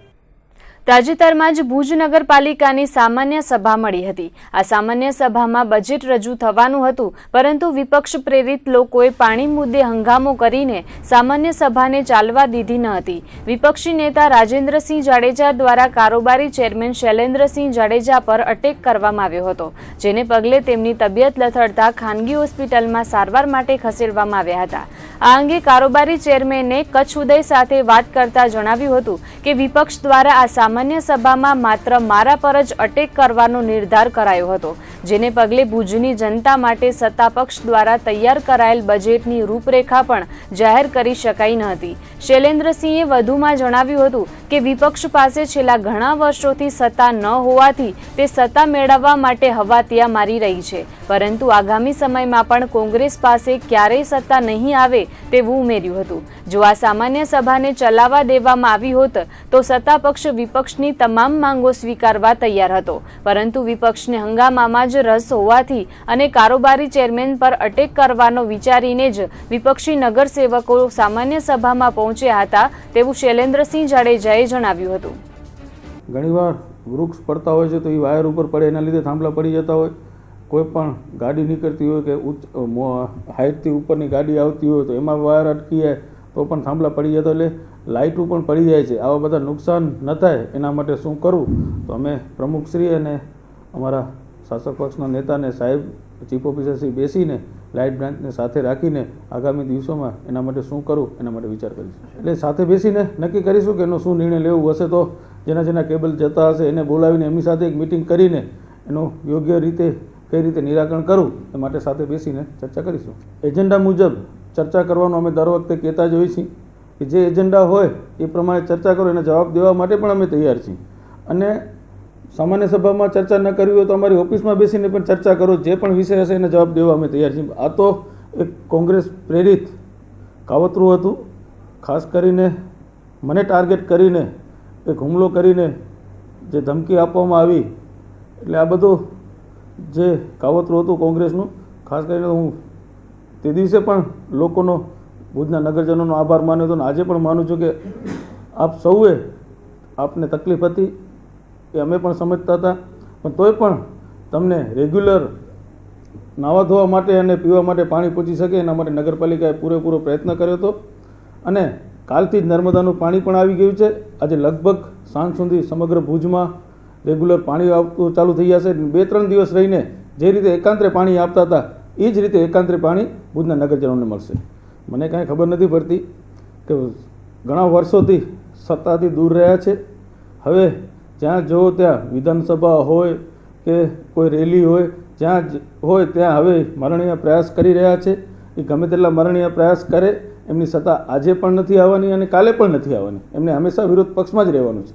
તાજેતરમાં જ ભુજ નગરપાલિકાની સામાન્ય સભા મળી હતી. આ સામાન્ય સભામાં બજેટ રજૂ થવાનું હતું, પરંતુ વિપક્ષ પ્રેરિત લોકોએ પાણી મુદ્દે હંગામો કરીને સામાન્ય સભાને ચાલવા દીધી ન હતી. વિપક્ષી નેતા રાજેન્દ્રસિંહ જાડેજા દ્વારા કારોબારી ચેરમેન શૈલેન્દ્રસિંહ જાડેજા પર અટેક કરવામાં આવ્યો હતો, જેને પગલે તેમની તબિયત લથડતા ખાનગી હોસ્પિટલમાં સારવાર માટે ખસેડવામાં આવ્યા હતા. આ અંગે કારોબારી ચેરમેને કચ્છ ઉદય સાથે વાત કરતા જણાવ્યું હતું કે વિપક્ષ દ્વારા આ સામાન્ય સભામાં માત્ર મારા પર જ અટેક કરવાનો નિર્ધાર કરાયો હતો, જેને પગલે ભુજની જનતા માટે સત્તાપક્ષ દ્વારા તૈયાર કરાયેલ બજેટની રૂપરેખા પણ જાહેર કરી શકાઈ ન હતી. શૈલેન્દ્રસિંહે વધુમાં જણાવ્યું હતું કે વિપક્ષ પાસે છેલ્લા ઘણા વર્ષોથી સત્તા ન હોવાથી તે સત્તા મેળવવા માટે હવાતિયા મારી રહી છે, પરંતુ આગામી સમયમાં પણ કોંગ્રેસ પાસે ક્યારેય સત્તા નહીં આવે તેવું ઉમેર્યું હતું. જો આ સામાન્ય સભાને ચલાવવા દેવામાં આવી હોત તો સત્તાપક્ષ વિપક્ષની તમામ માંગો સ્વીકારવા તૈયાર હતો, પરંતુ વિપક્ષને હંગામામાં જ રસ હોવાથી અને કારોબારી ચેરમેન પર અટેક કરવાનો વિચારીને જ વિપક્ષી નગરસેવકો સામાન્ય સભામાં પહોંચ્યા હતા તેવું શૈલેન્દ્રસિંહ જાડેજાએ જણાવ્યું હતું. ઘણીવાર વૃક્ષ પડતા હોય છે તો એ વાયર ઉપર પડે, એના લીધે થાંભલા પડી જતા હોય. કોઈ પણ ગાડી નીકળતી હોય કે હાઇટથી ઉપરની ગાડી આવતી હોય તો એમાં વાયર અટકી જાય તો પણ થાંભલા પડી જતા, એટલે લાઇટો પણ પડી જાય છે. આવા બધા નુકસાન ન થાય એના માટે શું કરવું, તો અમે પ્રમુખશ્રી અને અમારા શાસક પક્ષના નેતાને સાહેબ ચીફ ઓફિસરશ્રી બેસીને લાઇટ બ્રાન્ચને સાથે રાખીને આગામી દિવસોમાં એના માટે શું કરવું એના માટે વિચાર કરીશું. એટલે સાથે બેસીને નક્કી કરીશું કે એનો શું નિર્ણય લેવું હશે. તો જેના કેબલ જતા હશે એને બોલાવીને એમની સાથે એક મિટિંગ કરીને એનું યોગ્ય રીતે કઈ રીતે નિરાકરણ કરવું એ માટે સાથે બેસીને ચર્ચા કરીશું. એજન્ડા મુજબ ચર્ચા કરવાનું અમે દર વખતે કહેતા જ હોઈએ છીએ કે જે એજન્ડા હોય એ પ્રમાણે ચર્ચા કરો, એના જવાબ દેવા માટે પણ અમે તૈયાર છીએ. અને સામાન્ય સભામાં ચર્ચા ન કરવી હોય તો અમારી ઓફિસમાં બેસીને પણ ચર્ચા કરો, જે પણ વિષય હશે એના જવાબ દેવા અમે તૈયાર છીએ. આ તો એક કોંગ્રેસ પ્રેરિત કાવતરું હતું. ખાસ કરીને મને ટાર્ગેટ કરીને એક હુમલો કરીને જે ધમકી આપવામાં આવી, એટલે આ બધું જે કાવતરું હતું કોંગ્રેસનું, ખાસ કરીને હું તે દિવસે પણ લોકોનો, ભુજના નગરજનોનો આભાર માન્યો હતો અને આજે પણ માનું છું કે આપ સૌએ, આપને તકલીફ હતી એ અમે પણ સમજતા હતા, પણ તોય પણ તમને રેગ્યુલર નાવા ધોવા માટે અને પીવા માટે પાણી પહોંચી શકે એના માટે નગરપાલિકાએ પૂરેપૂરો પ્રયત્ન કર્યો હતો. અને કાલથી જ નર્મદાનું પાણી પણ આવી ગયું છે. આજે લગભગ સાંજ સુધી સમગ્ર ભુજમાં રેગ્યુલર પાણી આવતું ચાલુ થઈ જશે. 2-3 દિવસ રહીને જે રીતે એકાંતરે પાણી આપતા હતા એ જ રીતે એકાંતરે પાણી ભુજના નગરજનોને મળશે. મને કાંઈ ખબર નથી પડતી કે ઘણા વર્ષોથી સત્તાથી દૂર રહ્યા છે. હવે જ્યાં જુઓ ત્યાં વિધાનસભા હોય કે કોઈ રેલી હોય, જ્યાં હોય ત્યાં હવે મરણીય પ્રયાસ કરી રહ્યા છે. એ ગમે તેટલા મરણીય પ્રયાસ કરે, એમની સત્તા આજે પણ નથી આવવાની અને કાલે પણ નથી આવવાની. એમને હંમેશા વિરોધ પક્ષમાં જ રહેવાનું છે.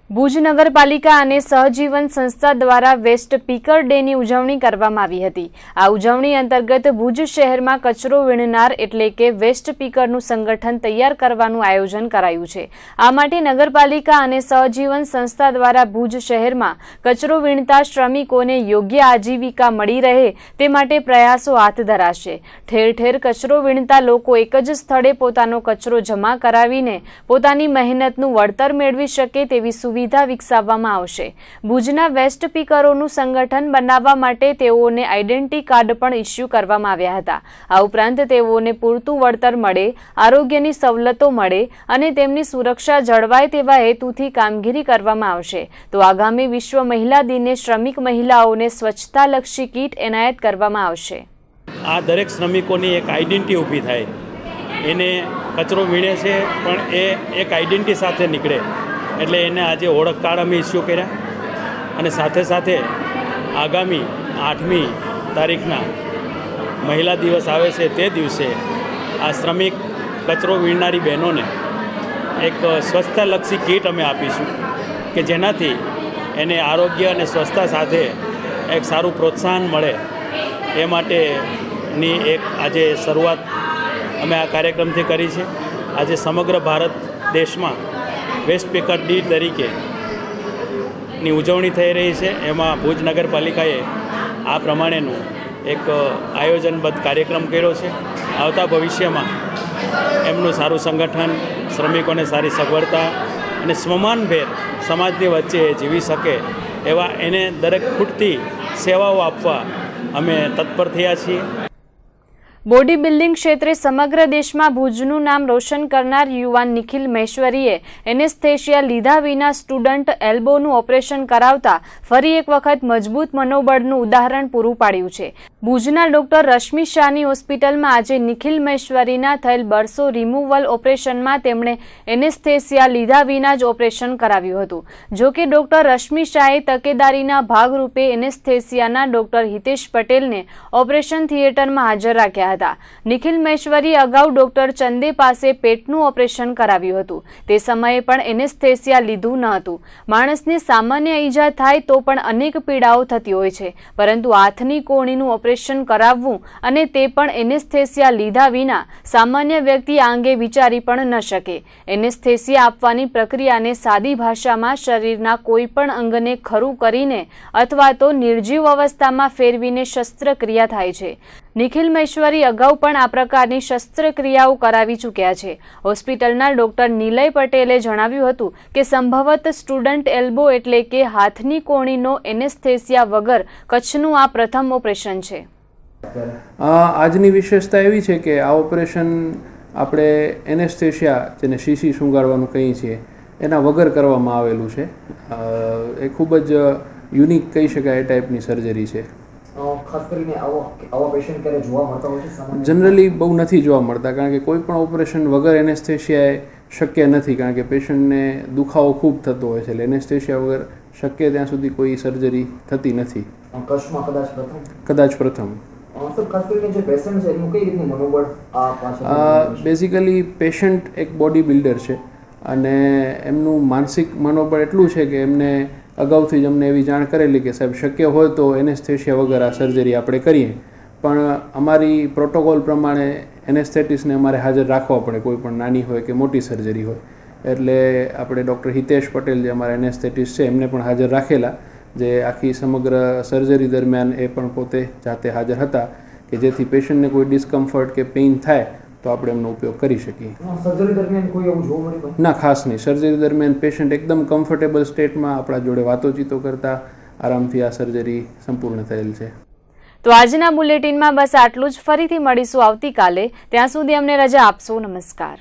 ભુજ નગરપાલિકા અને સહજીવન સંસ્થા દ્વારા વેસ્ટ પીકર ડેની ઉજવણી કરવામાં આવી હતી. આ ઉજવણી અંતર્ગત ભુજ શહેરમાં કચરો વીણનાર એટલે કે વેસ્ટ પીકરનું સંગઠન તૈયાર કરવાનું આયોજન કરાયું છે. આ માટે નગરપાલિકા અને સહજીવન સંસ્થા દ્વારા ભુજ શહેરમાં કચરો વીણતા શ્રમિકોને યોગ્ય આજીવિકા મળી રહે તે માટે પ્રયાસો હાથ ધરાશે. ઠેર ઠેર કચરો વીણતા લોકો એક જ સ્થળે પોતાનો કચરો જમા કરાવીને પોતાની મહેનતનું વળતર મેળવી શકે તેવી સુવિધા વિકસાવવામાં આવશે. ભુજના વેસ્ટ પીકરોનું સંગઠન બનાવવા માટે તેઓને આઈડેન્ટિટી કાર્ડ પણ ઇસ્યુ કરવામાં આવ્યા હતા. આ ઉપરાંત તેઓને પૂરતું વળતર મળે, આરોગ્યની સવલતો મળે અને તેમની સુરક્ષા જળવાય તેવા હેતુથી કામગીરી કરવામાં આવશે. તો આગામી વિશ્વ મહિલા દિને શ્રમિક મહિલાઓને સ્વચ્છતાલક્ષી કીટ એનાયત કરવામાં આવશે. આ દરેક શ્રમિકોની એક આઈડેન્ટિટી ઊભી થાય. એને કચરો વીણે છે પણ એ એક આઈડેન્ટિટી સાથે નીકળે, એટલે એને આજે ઓળખ કાર્ડ અમે ઇસ્યુ કર્યા. અને સાથે સાથે આગામી 8મી તારીખના મહિલા દિવસ આવે છે તે દિવસે આ શ્રમિક કચરો વીણનારી બહેનોને એક સ્વચ્છતાલક્ષી કીટ અમે આપીશું કે જેનાથી એને આરોગ્ય અને સ્વચ્છતા સાથે એક સારું પ્રોત્સાહન મળે. એ માટેની એક આજે શરૂઆત અમે આ કાર્યક્રમથી કરી છે. આજે સમગ્ર ભારત દેશમાં વેસ્ટ પીકર ડે તરીકેની ઉજવણી થઈ રહી છે. એમાં ભુજ નગરપાલિકાએ આ પ્રમાણેનું એક આયોજનબદ્ધ કાર્યક્રમ કર્યો છે. આવતા ભવિષ્યમાં એમનું સારું સંગઠન, શ્રમિકોને સારી સગવડતા અને સ્વમાનભેર સમાજની વચ્ચે જીવી શકે એવા એને દરેક ખૂટતી સેવાઓ આપવા અમે તત્પર થયા છીએ. બોડી બિલ્ડિંગ ક્ષેત્રે સમગ્ર દેશમાં ભુજનું નામ રોશન કરનાર યુવાન નિખિલ મહેશ્વરીએ એનેસ્થેશિયા લીધા વિના સ્ટુડન્ટ એલ્બોનું ઓપરેશન કરાવતા ફરી એક વખત મજબૂત મનોબળનું ઉદાહરણ પૂરું પાડ્યું છે. ભુજના ડોક્ટર રશ્મિ શાહની હોસ્પિટલમાં આજે નિખિલ મહેશ્વરીના થયેલ બરસો રિમૂવલ ઓપરેશનમાં તેમણે એનેસ્થેશિયા લીધા વિના જ ઓપરેશન કરાવ્યું હતું. જોકે ડોક્ટર રશ્મિ શાહે તકેદારીના ભાગરૂપે એનેસ્થેશિયાના ડોક્ટર હિતેશ પટેલને ઓપરેશન થિયેટરમાં હાજર રાખ્યા હતા. નિખિલ મહેશ્વરી અગાઉ ડોક્ટર ચંદે પાસે પેટનું ઓપરેશન કરાવ્યું હતું. તે સમયે પણ એનેસ્થેશિયા લીધું ન હતું. માણસને સામાન્ય ઈજા થાય તો પણ અનેક પીડાઓ થતી હોય છે, પરંતુ હાથની કોણીનું ઓપરેશન કરાવવું અને તે પણ એનેસ્થેશિયા લીધા વિના સામાન્ય વ્યક્તિ આ અંગે વિચારી પણ ન શકે. એનેસ્થેશિયા આપવાની પ્રક્રિયાને સાદી ભાષામાં શરીરના કોઈ પણ અંગને ખરું કરીને અથવા તો નિર્જીવ અવસ્થામાં ફેરવીને શસ્ત્રક્રિયા થાય છે. નિખિલ મહેશ્વરી અગાઉ પણ આ પ્રકારની શસ્ત્રક્રિયાઓ કરાવી ચૂક્યા છે. હોસ્પિટલના ડોક્ટર નિલય પટેલે જણાવ્યું હતું કે સંભવત સ્ટુડન્ટ એલ્બો એટલે કે હાથની કોણીનો એનેસ્થેસિયા વગર કચ્છનું આ પ્રથમ ઓપરેશન છે. આજની વિશેષતા એવી છે કે આ ઓપરેશન આપણે એનેસ્થેસિયા જેને શીશી શૃંગારવાનું કહીએ છીએ એના વગર કરવામાં આવેલું છે. એ ખૂબ જ યુનિક કહી શકાય એ ટાઈપની સર્જરી છે. જનરલી બહુ નથી જોવા મળતા, કારણ કે કોઈ પણ ઓપરેશન વગર એનેસ્થેસિયા શક્ય નથી, કારણ કે પેશન્ટને દુખાવો ખૂબ થતો હોય છે. એટલે એનેસ્થેસિયા વગર શક્ય ત્યાં સુધી કોઈ સર્જરી થતી નથી. કદાચ પ્રથમ. બેઝિકલી પેશન્ટ એક બોડી બિલ્ડર છે અને એમનું માનસિક મનોબળ એટલું છે કે એમને અગાઉથી જ અમને એવી જાણ કરેલી કે સાહેબ શક્ય હોય તો એનેસ્થેસિયા વગર આ સર્જરી આપણે કરીએ, પણ અમારી પ્રોટોકોલ પ્રમાણે એનેસ્થેટિસ્ટને અમારે હાજર રાખવા પડે, કોઈ પણ નાની હોય કે મોટી સર્જરી હોય. એટલે આપણે ડૉક્ટર હિતેશ પટેલ જે અમારા એનેસ્થેટિસ્ટ છે એમને પણ હાજર રાખેલા, જે આખી સમગ્ર સર્જરી દરમિયાન એ પણ પોતે જાતે હાજર હતા કે જેથી પેશન્ટને કોઈ ડિસ્કમ્ફર્ટ કે પેઇન થાય તો આપણે એમનો ઉપયોગ કરી શકીએ. સર્જરી દરમિયાન કોઈ એવું જોવા મળ્યું? ના, ખાસ નહીં. સર્જરી દરમિયાન પેશન્ટ એકદમ કમ્ફર્ટેબલ સ્ટેટમાં આપણા જોડે વાતોચીતો કરતા આરામથી આ સર્જરી સંપૂર્ણ થયેલ છે. તો આજના બુલેટિનમાં બસ આટલું જ. ફરીથી મળીશું આવતીકાલે. ત્યાં સુધી અમને રજા આપશો. નમસ્કાર.